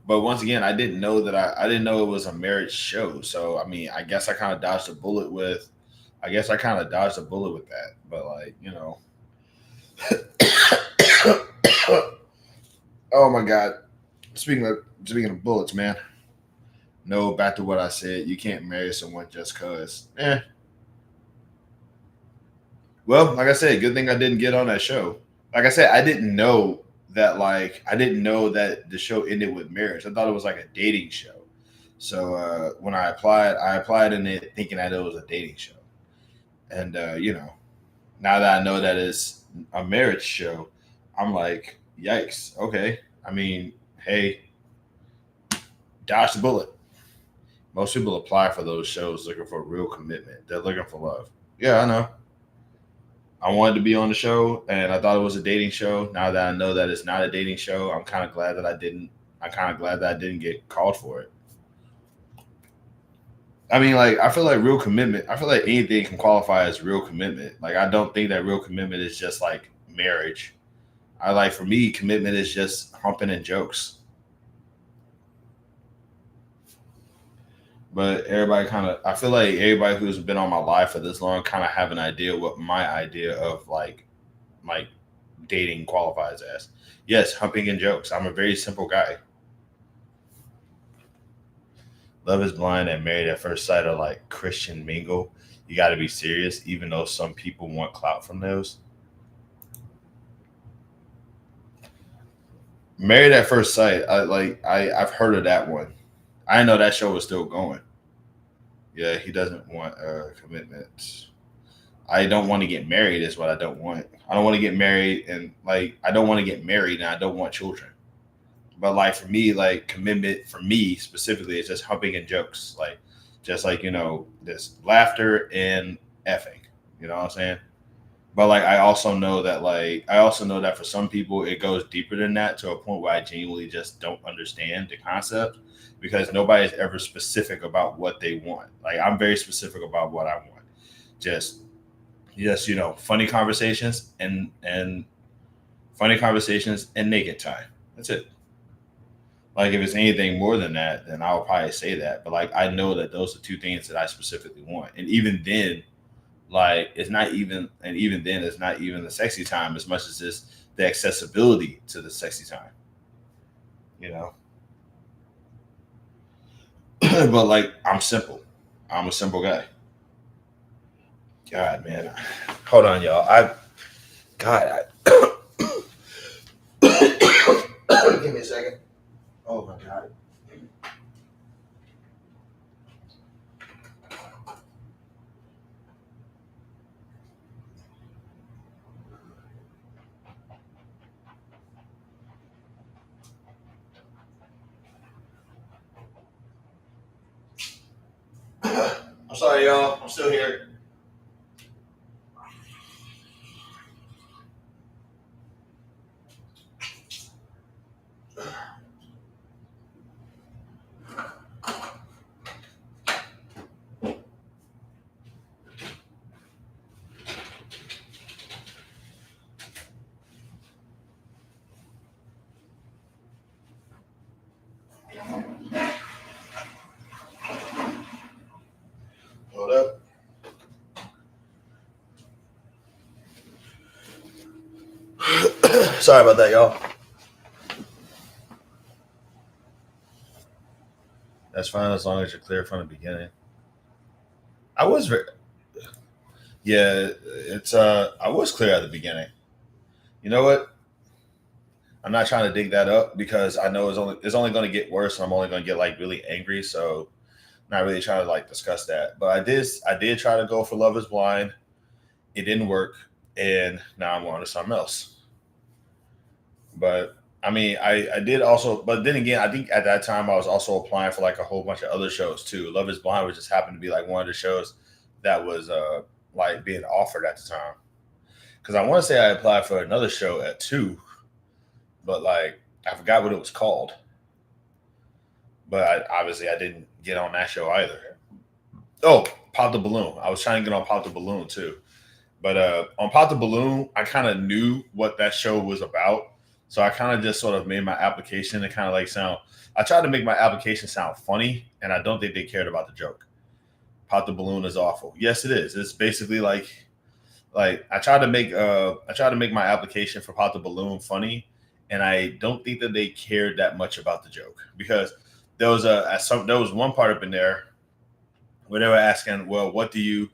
but once again, I didn't know it was a marriage show. So, I mean, I guess I kind of dodged a bullet with. I guess I kind of dodged a bullet with that. But oh my god. Speaking of bullets, man. No, back to what I said. You can't marry someone just cause. Well, like I said, good thing I didn't get on that show. Like I said, I didn't know that the show ended with marriage. I thought it was like a dating show. So when I applied in it thinking that it was a dating show. And now that I know that it's a marriage show, I'm like, yikes. Okay. I mean, hey, dodge the bullet. Most people apply for those shows looking for real commitment. They're looking for love. Yeah, I know. I wanted to be on the show and I thought it was a dating show. Now that I know that it's not a dating show, I'm kind of glad that I didn't. I'm kind of glad that I didn't get called for it. I mean, like, I feel like real commitment, I feel like anything can qualify as real commitment. Like, I don't think that real commitment is just like marriage. I like, for me, commitment is just humping and jokes. But everybody kind of, I feel like everybody who's been on my life for this long kind of have an idea what my idea of like dating qualifies as. Yes, humping and jokes. I'm a very simple guy. Love is Blind and Married at First Sight are like Christian mingle. You got to be serious, even though some people want clout from those. Married at First Sight, I've heard of that one. I didn't know that show was still going. Yeah, he doesn't want a commitment. I don't want to get married is what I don't want. I don't want to get married and like I don't want to get married and I don't want children. But like for me, like commitment for me specifically is just humping and jokes. Like just like, this laughter and effing. You know what I'm saying? But like I also know that for some people it goes deeper than that to a point where I genuinely just don't understand the concept because nobody's ever specific about what they want. Like I'm very specific about what I want. Just funny conversations and funny conversations and naked time. That's it. Like if it's anything more than that, then I'll probably say that. But like I know that those are two things that I specifically want. And even then, like it's not even and even then it's not even the sexy time as much as it's the accessibility to the sexy time, you know. But like I'm simple. I'm a simple guy. God man. Hold on, y'all. God give me a second. Oh my god. I'm sorry, y'all. I'm still here. Hold up. Sorry about that, y'all. That's fine as long as you're clear from the beginning. I was very, yeah, it's I was clear at the beginning. You know what? I'm not trying to dig that up because I know it's only going to get worse, and I'm only going to get like really angry. So, not really trying to like discuss that. But I did try to go for Love Is Blind. It didn't work, and now I'm on to something else. But I mean, I did also, but then again, I think at that time I was also applying for like a whole bunch of other shows too. Love Is Blind was just happened to be like one of the shows that was like being offered at the time. Because I want to say I applied for another show at two, but like I forgot what it was called. But obviously I didn't get on that show either. Oh, Pop the Balloon. I was trying to get on Pop the Balloon too. But on Pop the Balloon, I kind of knew what that show was about. So I kind of just sort of made my application and kind of like sound. I tried to make my application sound funny, and I don't think they cared about the joke. Pop the Balloon is awful. Yes, it is. It's basically like I tried to make my application for Pop the Balloon funny, and I don't think that they cared that much about the joke because there was one part up in there where they were asking, well, why do you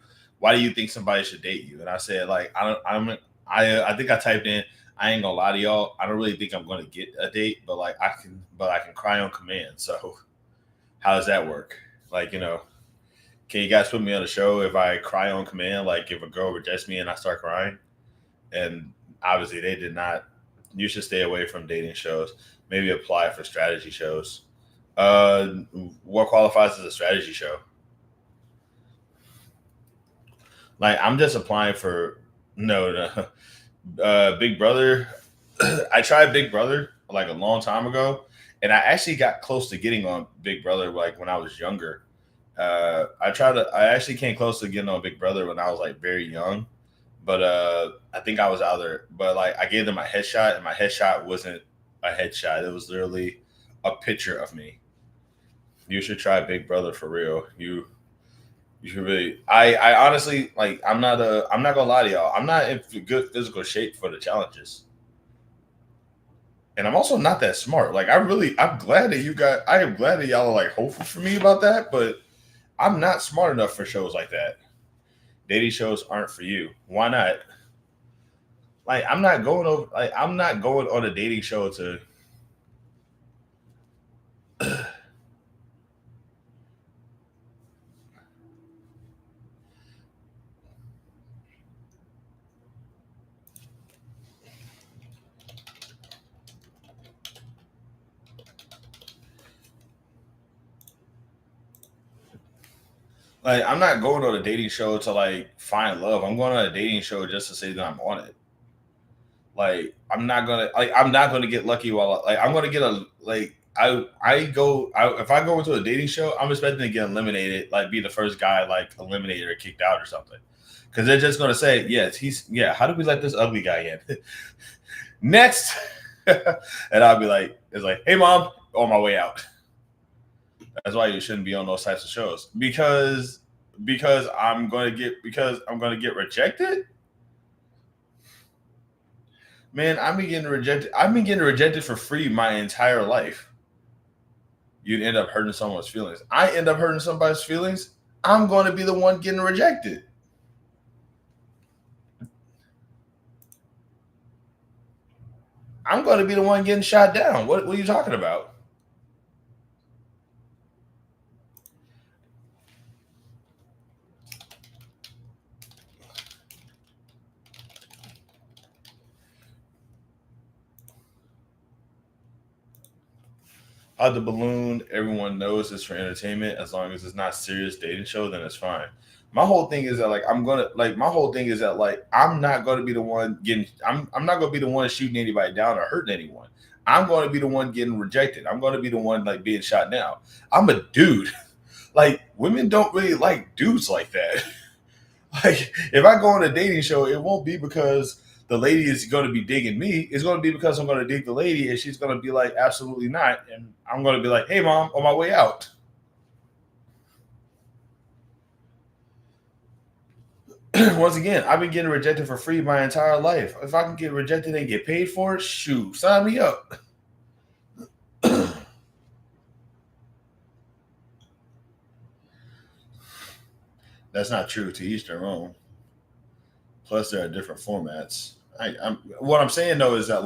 think somebody should date you? And I said, like, I think I typed in, I ain't gonna lie to y'all, I don't really think I'm gonna get a date, but I can cry on command. So how does that work? Like, Can you guys put me on a show if I cry on command? Like if a girl rejects me and I start crying? And obviously they did not. You should stay away from dating shows. Maybe apply for strategy shows. Uh, what qualifies as a strategy show? Like I'm just applying for no. Big Brother. I tried Big Brother like a long time ago, and I actually got close to getting on Big Brother like when I was younger. I actually came close to getting on Big Brother when I was like very young, but I think I was out there. But like I gave them my headshot, and my headshot wasn't a headshot. It was literally a picture of me. You should try Big Brother for real. You should really. I honestly like. I'm not gonna lie to y'all. I'm not in good physical shape for the challenges, and I'm also not that smart. Like I'm glad that you got. I am glad that y'all are like hopeful for me about that, but I'm not smart enough for shows like that. Dating shows aren't for you. Why not? Like I'm not going over. Like I'm not going on a dating show to. Like I'm not going on a dating show to like find love. I'm going on a dating show just to say that I'm on it. Like I'm not gonna get lucky while like I'm gonna get a like if I go into a dating show, I'm expecting to get eliminated, like be the first guy like eliminated or kicked out or something. Because they're just gonna say, yes, how did we let this ugly guy in? Next. And I'll be like, it's like, hey mom, on my way out. That's why you shouldn't be on those types of shows. Because I'm gonna get rejected. Man, I've been getting rejected. I've been getting rejected for free my entire life. You'd end up hurting someone's feelings. I end up hurting somebody's feelings. I'm going to be the one getting rejected. I'm going to be the one getting shot down. What are you talking about? The balloon, everyone knows it's for entertainment. As long as it's not serious dating show, then it's fine. My whole thing is that I'm not gonna be the one getting I'm not gonna be the one shooting anybody down or hurting anyone. I'm gonna be the one getting rejected. I'm gonna be the one like being shot down. I'm a dude. Like women don't really like dudes like that. Like if I go on a dating show, it won't be because the lady is going to be digging me. It's going to be because I'm going to dig the lady, and she's going to be like, absolutely not. And I'm going to be like, hey, mom, on my way out. Once again, I've been getting rejected for free my entire life. If I can get rejected and get paid for it, shoot, sign me up. That's not true. To each their own. Plus, there are different formats. What I'm saying though is that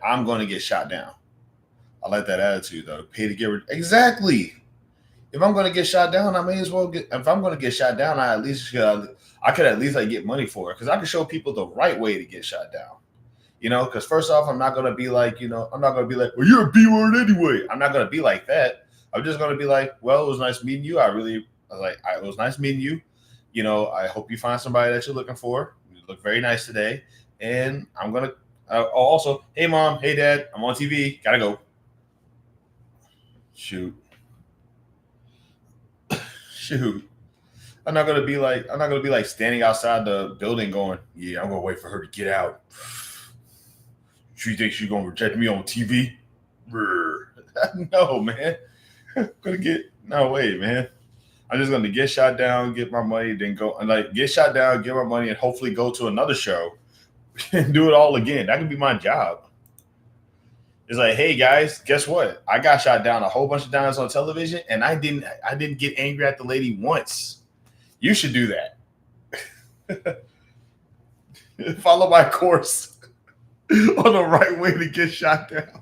I'm going to get shot down. I like that attitude though. Pay to get exactly. If I'm going to get shot down, I may as well get. If I'm going to get shot down, I could at least like get money for it because I can show people the right way to get shot down. You know, because first off, I'm not going to be like, I'm not going to be like, well, you're a B word anyway. I'm not going to be like that. I'm just going to be like, well, it was nice meeting you. It was nice meeting you. You know, I hope you find somebody that you're looking for. You look very nice today. And I'm going to also, hey, mom, hey, dad, I'm on TV. Gotta go. Shoot. I'm not gonna be like standing outside the building going, yeah, I'm gonna wait for her to get out. She thinks she's gonna reject me on TV? No, man. No way, man. I'm just gonna get shot down, get my money, then go and like get shot down, get my money, and hopefully go to another show and do it all again. That could be my job. It's like, hey guys, guess what? I got shot down a whole bunch of times on television, and I didn't get angry at the lady once. You should do that. Follow my course on the right way to get shot down.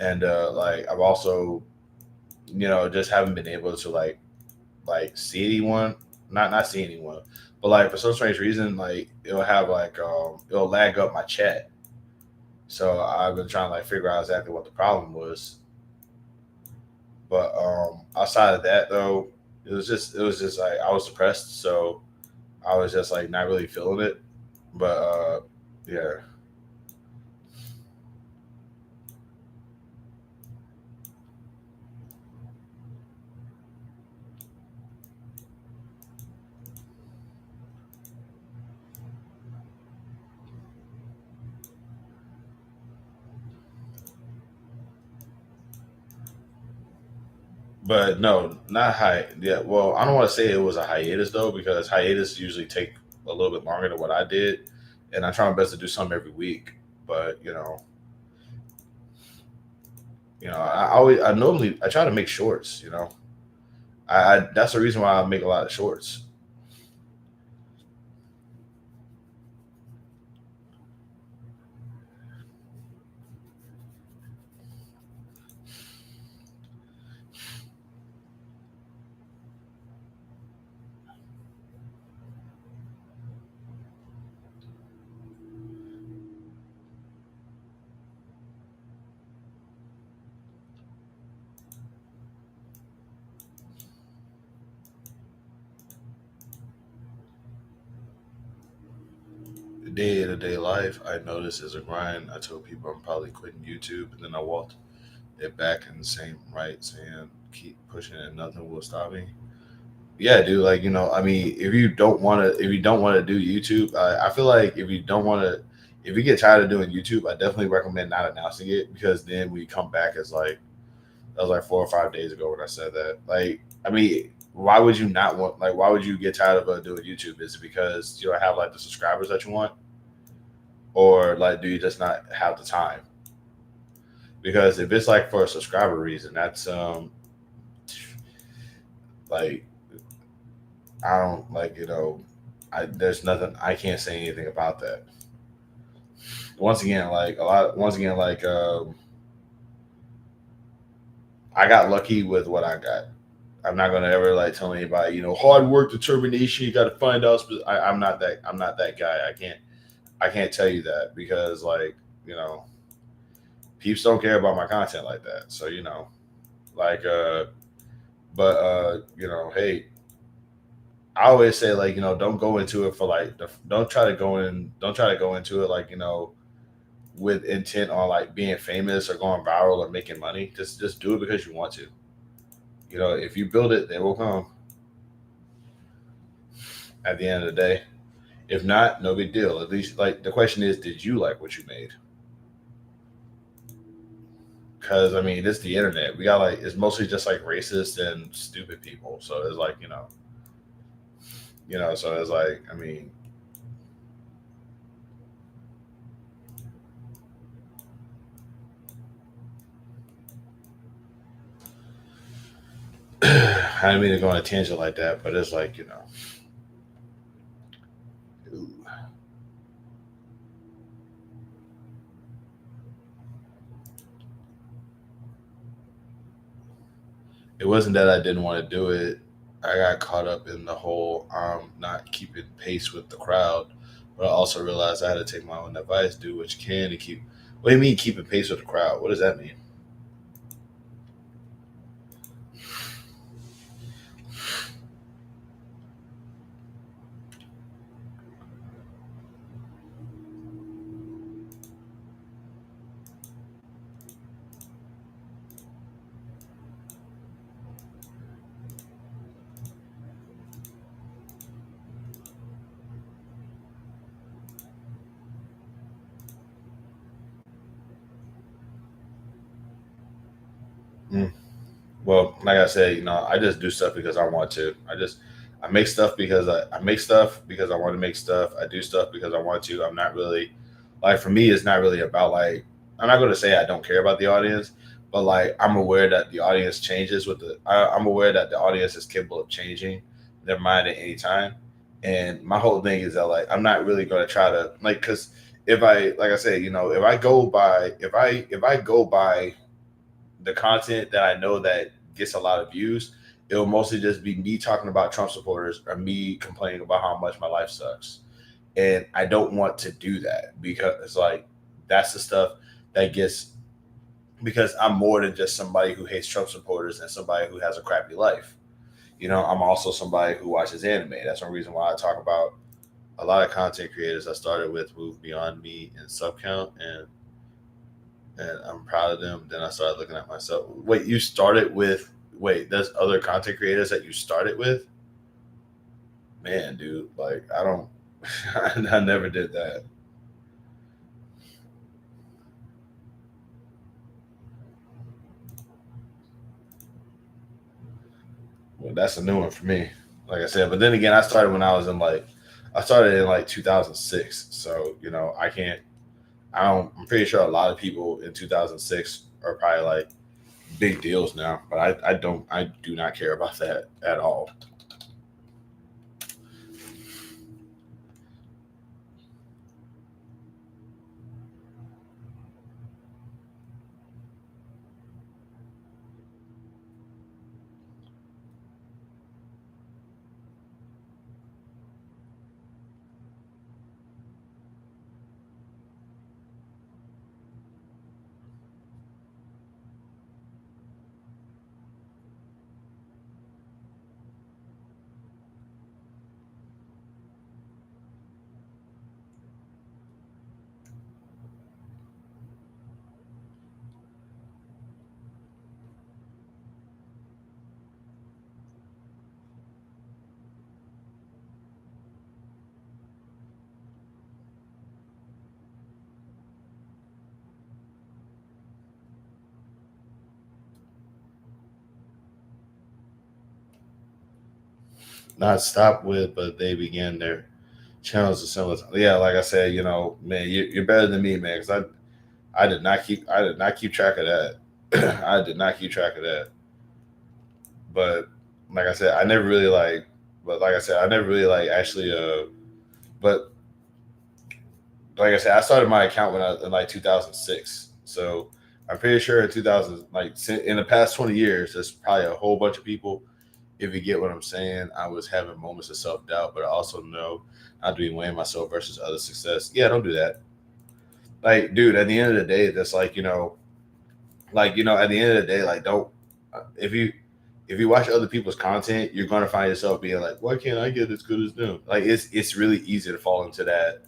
and like I've also, just haven't been able to like see anyone, not see anyone, but like for some strange reason, like it'll have like it'll lag up my chat. So I've been trying to like figure out exactly what the problem was. But outside of that though, it was just like I was depressed, so I was just like not really feeling it. But yeah. But no, not high. Yeah, well, I don't want to say it was a hiatus though, because hiatus usually take a little bit longer than what I did, and I try my best to do something every week. But I normally I try to make shorts. I that's the reason why I make a lot of shorts. Day to day life, I noticed is a grind. I told people I'm probably quitting YouTube, and then I walked it back in the same right, saying keep pushing and nothing will stop me. Yeah, dude. Like I mean, if you don't want to do YouTube, I feel like if you don't want to, if you get tired of doing YouTube, I definitely recommend not announcing it, because then we come back as like that was like 4 or 5 days ago when I said that. Like, I mean, why would you not want? Like, why would you get tired of doing YouTube? Is it because you don't have like the subscribers that you want, or like do you just not have the time? Because if it's like for a subscriber reason, that's like I don't like I there's nothing I can't say anything about that. Once again, like a lot. Once again, like I got lucky with what I got. I'm not gonna ever like tell anybody, hard work, determination. You got to find out. I'm not that. I'm not that guy. I can't tell you that, because like you know, peeps don't care about my content like that. So like but hey, I always say like don't go into it for like don't try to go into it like with intent on like being famous or going viral or making money. Just do it because you want to. If you build it, they will come at the end of the day. If not, no big deal. At least like the question is, did you like what you made? Because I mean, it's the internet. We got like it's mostly just like racist and stupid people. So it's like So it's like I mean, I didn't mean to go on a tangent like that, but it's like it wasn't that I didn't want to do it. I got caught up in the whole not keeping pace with the crowd, but I also realized I had to take my own advice, do what you can to keep. What do you mean keeping pace with the crowd? What does that mean? Mm. Well, like I said, I just do stuff because I want to. I make stuff because I make stuff because I want to make stuff. I do stuff because I want to. I'm not really like for me. It's not really about like I'm not going to say I don't care about the audience, but like I'm aware that the audience changes with I'm aware that the audience is capable of changing their mind at any time. And my whole thing is that like I'm not really going to try to like because if I like I say if I go by the content that I know that gets a lot of views, it'll mostly just be me talking about Trump supporters or me complaining about how much my life sucks. And I don't want to do that because it's like that's the stuff that gets, because I'm more than just somebody who hates Trump supporters and somebody who has a crappy life. I'm also somebody who watches anime. That's one reason why I talk about a lot of content creators I started with moved beyond me in sub count, and I'm proud of them. Then I started looking at myself. Wait, you started with there's other content creators that you started with? Man, dude, like I don't I never did that. Well, that's a new one for me. Like I said, but then again, I started in like 2006. So, I can't I'm pretty sure a lot of people in 2006 are probably like big deals now, but I do not care about that at all. Not stop with, but they began their channels a similar time. Yeah, like I said, man, you're better than me, man, because I did not keep track of that. I did not keep track of that. But like I said, I never really like. But like I said, I never really like actually. But like I said, I started my account when I in like 2006. So I'm pretty sure in 2000, like in the past 20 years, there's probably a whole bunch of people. If you get what I'm saying, I was having moments of self doubt, but I also know not to be weighing myself versus other success. Yeah, don't do that. Like, dude, at the end of the day, that's like at the end of the day, like, don't if you watch other people's content, you're gonna find yourself being like, why can't I get as good as them? Like, it's really easy to fall into that.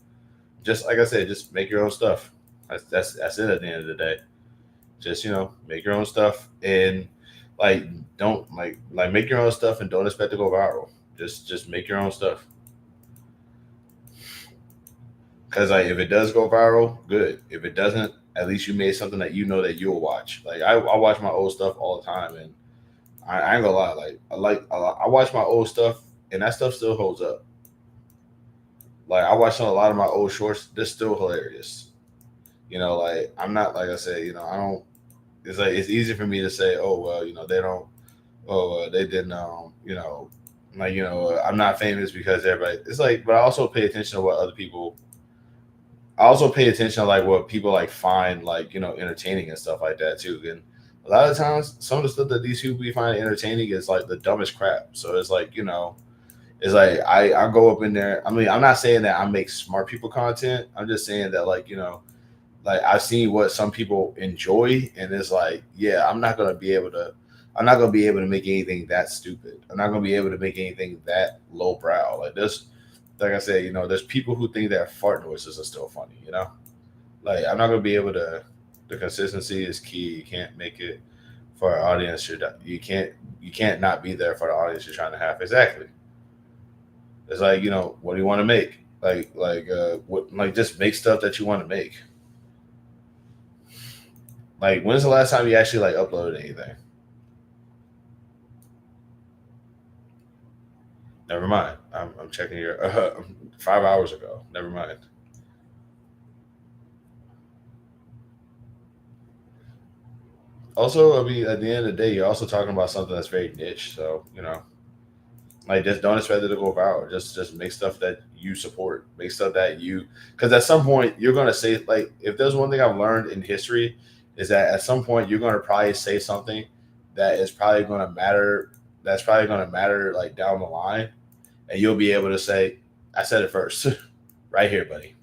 Just like I said, just make your own stuff. That's it. At the end of the day, just make your own stuff and like don't make your own stuff and don't expect to go viral. Just make your own stuff. Because like if it does go viral, good. If it doesn't, at least you made something that you know that you'll watch. Like I watch my old stuff all the time, and I ain't gonna lie. I watch my old stuff, and that stuff still holds up. Like I watched a lot of my old shorts. They're still hilarious. Like I'm not like I said. I don't. It's like it's easy for me to say, oh well, they don't. Oh, they didn't. I'm not famous because everybody. It's like, but I also pay attention to what other people. I also pay attention to like what people like find like entertaining and stuff like that too. And a lot of times, some of the stuff that these people be finding entertaining is like the dumbest crap. So it's like it's like I go up in there. I mean, I'm not saying that I make smart people content. I'm just saying that like I've seen what some people enjoy, and it's like, yeah, I'm not gonna be able to make anything that stupid. I'm not gonna be able to make anything that lowbrow. Like this, like I said, there's people who think that fart noises are still funny. Like I'm not gonna be able to. The consistency is key. You can't make it for an audience. You can't not be there for the audience you're trying to have. Exactly. It's like what do you want to make? What just make stuff that you want to make. Like, when's the last time you actually like uploaded anything? Never mind. I'm checking your 5 hours ago. Never mind. Also, I mean, at the end of the day, you're also talking about something that's very niche. So like just don't expect it to go viral. Just make stuff that you support. Make stuff that you because at some point you're gonna say like if there's one thing I've learned in history is that at some point you're going to probably say something that is probably going to matter. That's probably going to matter like down the line, and you'll be able to say, "I said it first, right here, buddy."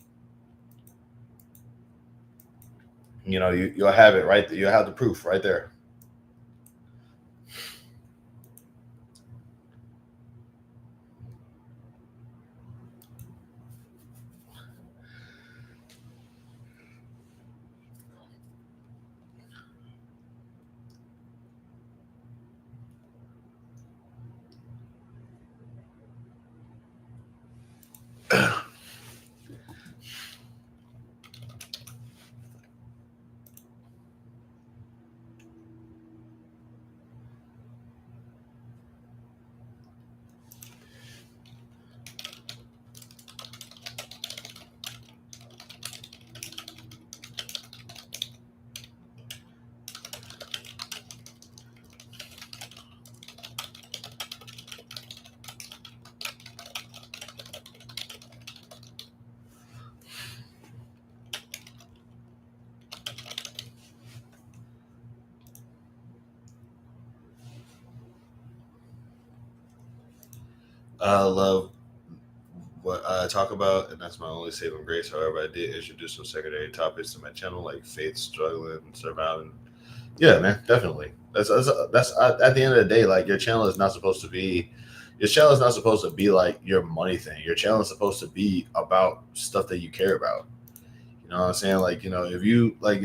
You'll have it right. You'll have the proof right there. I love what I talk about, and that's my only saving grace. However, I did introduce some secondary topics to my channel, like faith, struggling, surviving. Yeah, man, definitely. That's at the end of the day, like your channel is not supposed to be like your money thing. Your channel is supposed to be about stuff that you care about. You know what I'm saying? Like, if you like,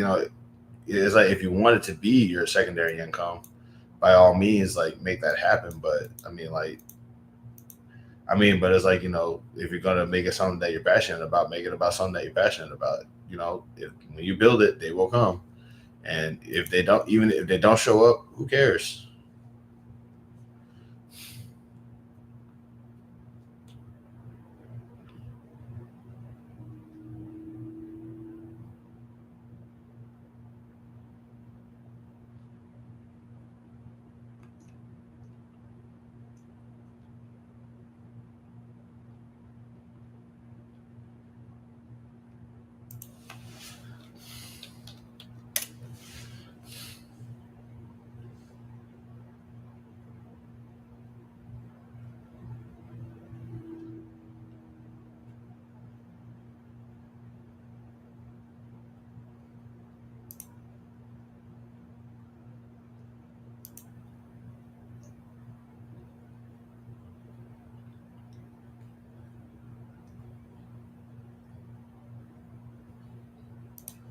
it's like if you want it to be your secondary income, by all means, like make that happen. But but it's like, if you're gonna make it something that you're passionate about, make it about something that you're passionate about. When you build it, they will come. And if they don't, even if they don't show up, who cares?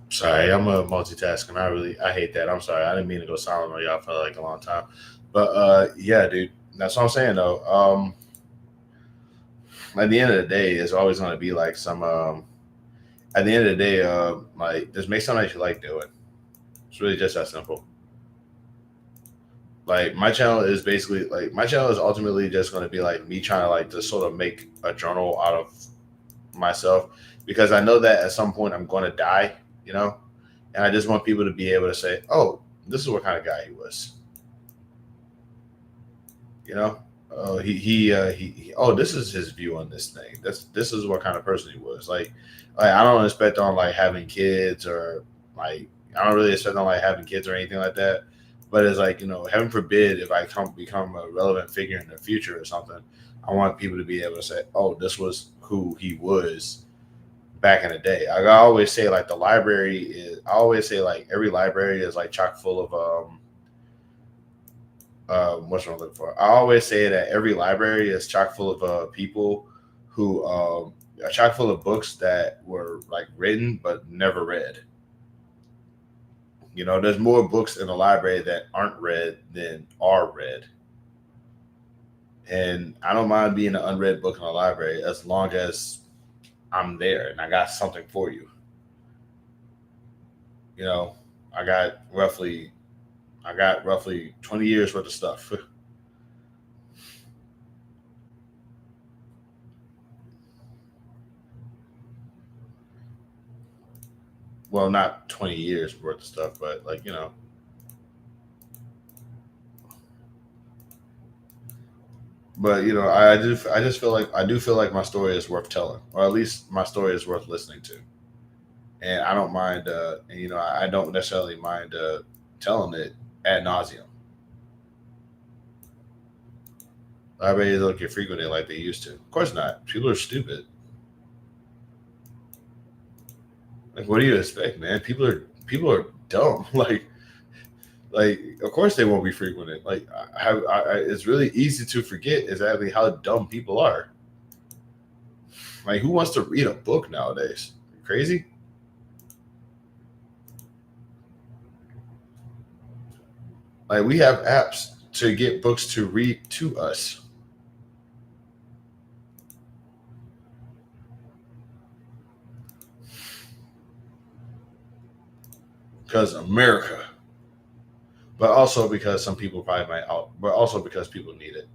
Sorry, I'm a multitasking. I hate that. I'm sorry. I didn't mean to go silent on y'all for like a long time. But yeah, dude. That's what I'm saying though. At the end of the day, it's always gonna be like some at the end of the day, like just make something that you like doing. It's really just that simple. Like my channel is ultimately just gonna be like me trying to like just sort of make a journal out of myself, because I know that at some point I'm gonna die, you know? And I just want people to be able to say, "Oh, this is what kind of guy he was." You know, oh, this is his view on this thing. This is what kind of person he was. Like I don't expect on like having kids, or like I don't really expect on like having kids or anything like that. But it's like, heaven forbid if I come become a relevant figure in the future or something, I want people to be able to say, "Oh, this was who he was back in the day." I always say like the library is. I always say like every library is like chock full of what's what I'm looking for. I always say that every library is chock full of people who are chock full of books that were like written but never read. There's more books in the library that aren't read than are read. And I don't mind being an unread book in the library as long as I'm there and I got something for you. You know, I got roughly I got roughly 20 years worth of stuff. Well, not 20 years worth of stuff, but like, but I just feel like I do feel like my story is worth telling, or at least my story is worth listening to. and I don't mind. And, I don't necessarily mind telling it ad nauseum. Everybody don't get frequented like they used to. Of course not. People are stupid. Like, what do you expect, man? People are dumb. Like, of course they won't be frequented. Like, it's really easy to forget exactly how dumb people are. Like, who wants to read a book nowadays? Crazy? Like, we have apps to get books to read to us. Because America. But also because some people probably might out, but also because people need it.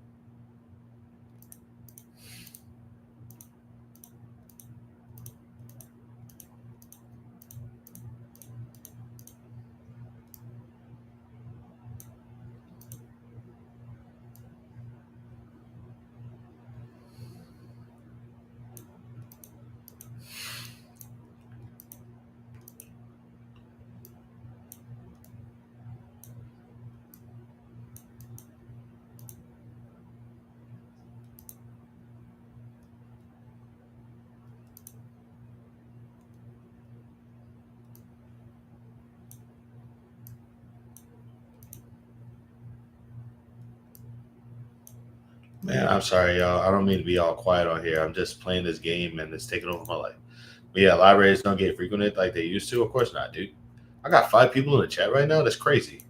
Man, I'm sorry, y'all. I don't mean to be all quiet on here. I'm just playing this game and it's taking over my life. But yeah, libraries don't get frequented like they used to. Of course not, dude. I got 5 people in the chat right now. That's crazy.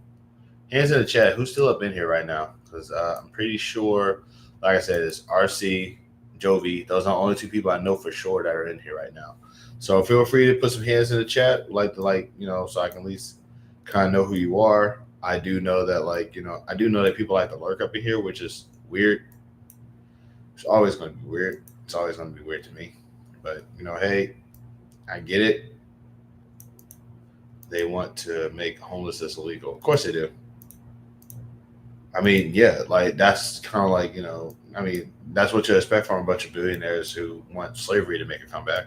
Hands in the chat. Who's still up in here right now? Because I'm pretty sure, like I said, it's RC, Jovi. Those are the only 2 people I know for sure that are in here right now. So feel free to put some hands in the chat, so I can at least kind of know who you are. I do know that, I do know that people like to lurk up in here, which is weird. It's always going to be weird. It's always going to be weird to me. But, hey, I get it. They want to make homelessness illegal. Of course they do. I mean, yeah, like that's kind of like, that's what you expect from a bunch of billionaires who want slavery to make a comeback.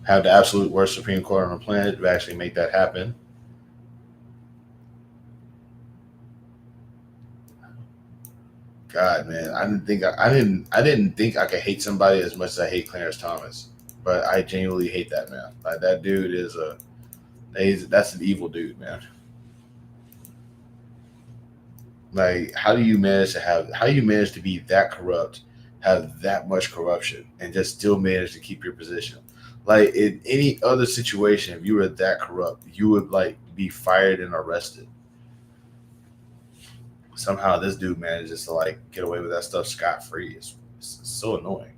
Have the absolute worst Supreme Court on the planet to actually make that happen. God, man, I didn't think I could hate somebody as much as I hate Clarence Thomas, but I genuinely hate that man. Like that dude that's an evil dude, man. Like, how do you manage to be that corrupt, have that much corruption, and just still manage to keep your position? Like in any other situation, if you were that corrupt, you would be fired and arrested. Somehow this dude manages to get away with that stuff scot free. It's so annoying.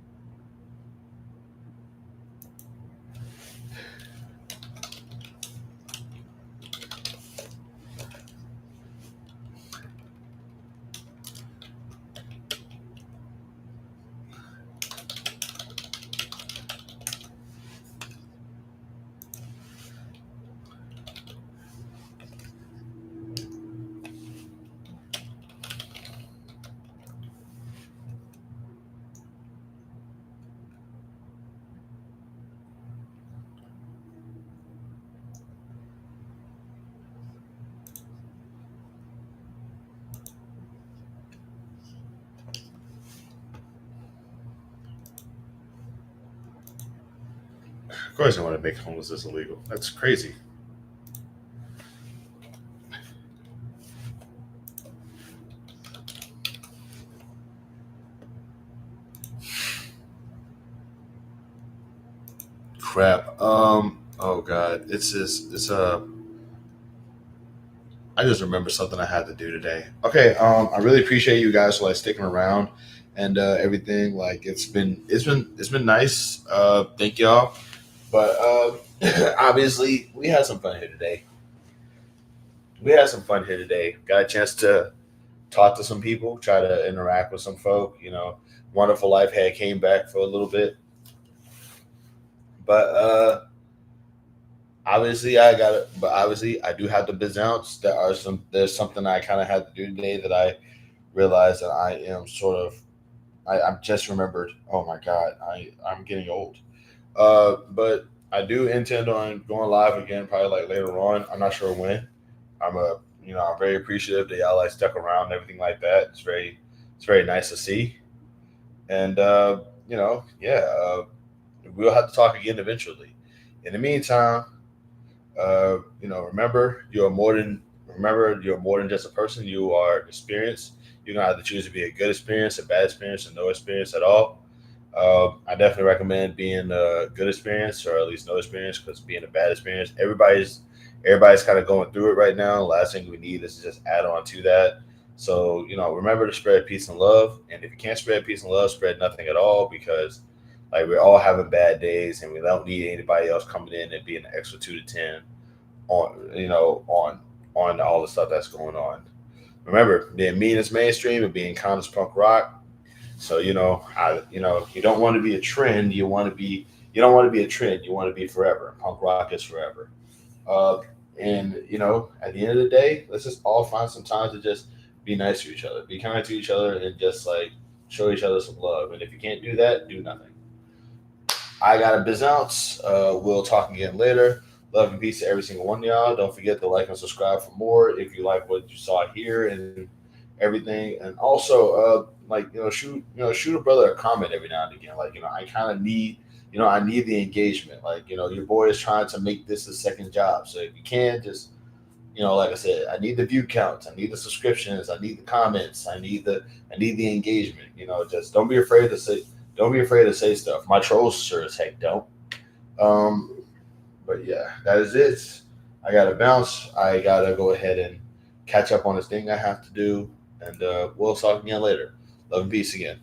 Of course, they want to make homelessness illegal. That's crazy. Crap. Oh god. I just remember something I had to do today. Okay. I really appreciate you guys for sticking around and everything. It's been nice. Thank y'all. But obviously, we had some fun here today. Got a chance to talk to some people, try to interact with some folk. Wonderful Life had came back for a little bit, but obviously I do have the biz ounce. There's something I kind of had to do today that I realize that I am sort of I've just remembered. Oh my God, I'm getting old. But I do intend on going live again, probably like later on. I'm not sure when. I'm very appreciative that y'all like stuck around and everything like that. It's very nice to see. And yeah, we'll have to talk again eventually. In the meantime, remember you're more than just a person. You are an experience. You're gonna have to choose to be a good experience, a bad experience, and no experience at all. I definitely recommend being a good experience or at least no experience because being a bad experience, everybody's kind of going through it right now. Last thing we need is to just add on to that. So remember to spread peace and love. And if you can't spread peace and love, spread nothing at all because like we're all having bad days and we don't need anybody else coming in and being an extra 2 to 10 on all the stuff that's going on. Remember, being mean is mainstream and being kind is punk rock. So you don't want to be a trend. You don't want to be a trend. You want to be forever. Punk rock is forever. Uh, and at the end of the day, let's just all find some time to just be nice to each other, be kind to each other, and just like show each other some love. And if you can't do that, do nothing. I got a biz ounce. We'll talk again later. Love and peace to every single one of y'all. Don't forget to like and subscribe for more if you like what you saw here and everything. And also, shoot a brother a comment every now and again. Like I kind of need, I need the engagement. Like your boy is trying to make this a second job. So if you can, just like I said, I need the view counts, I need the subscriptions, I need the comments, I need the engagement. Just don't be afraid to say stuff. My trolls sure as heck don't. Um, but yeah, that is it. I gotta bounce. I gotta go ahead and catch up on this thing I have to do, and we'll talk again later. Love and peace again.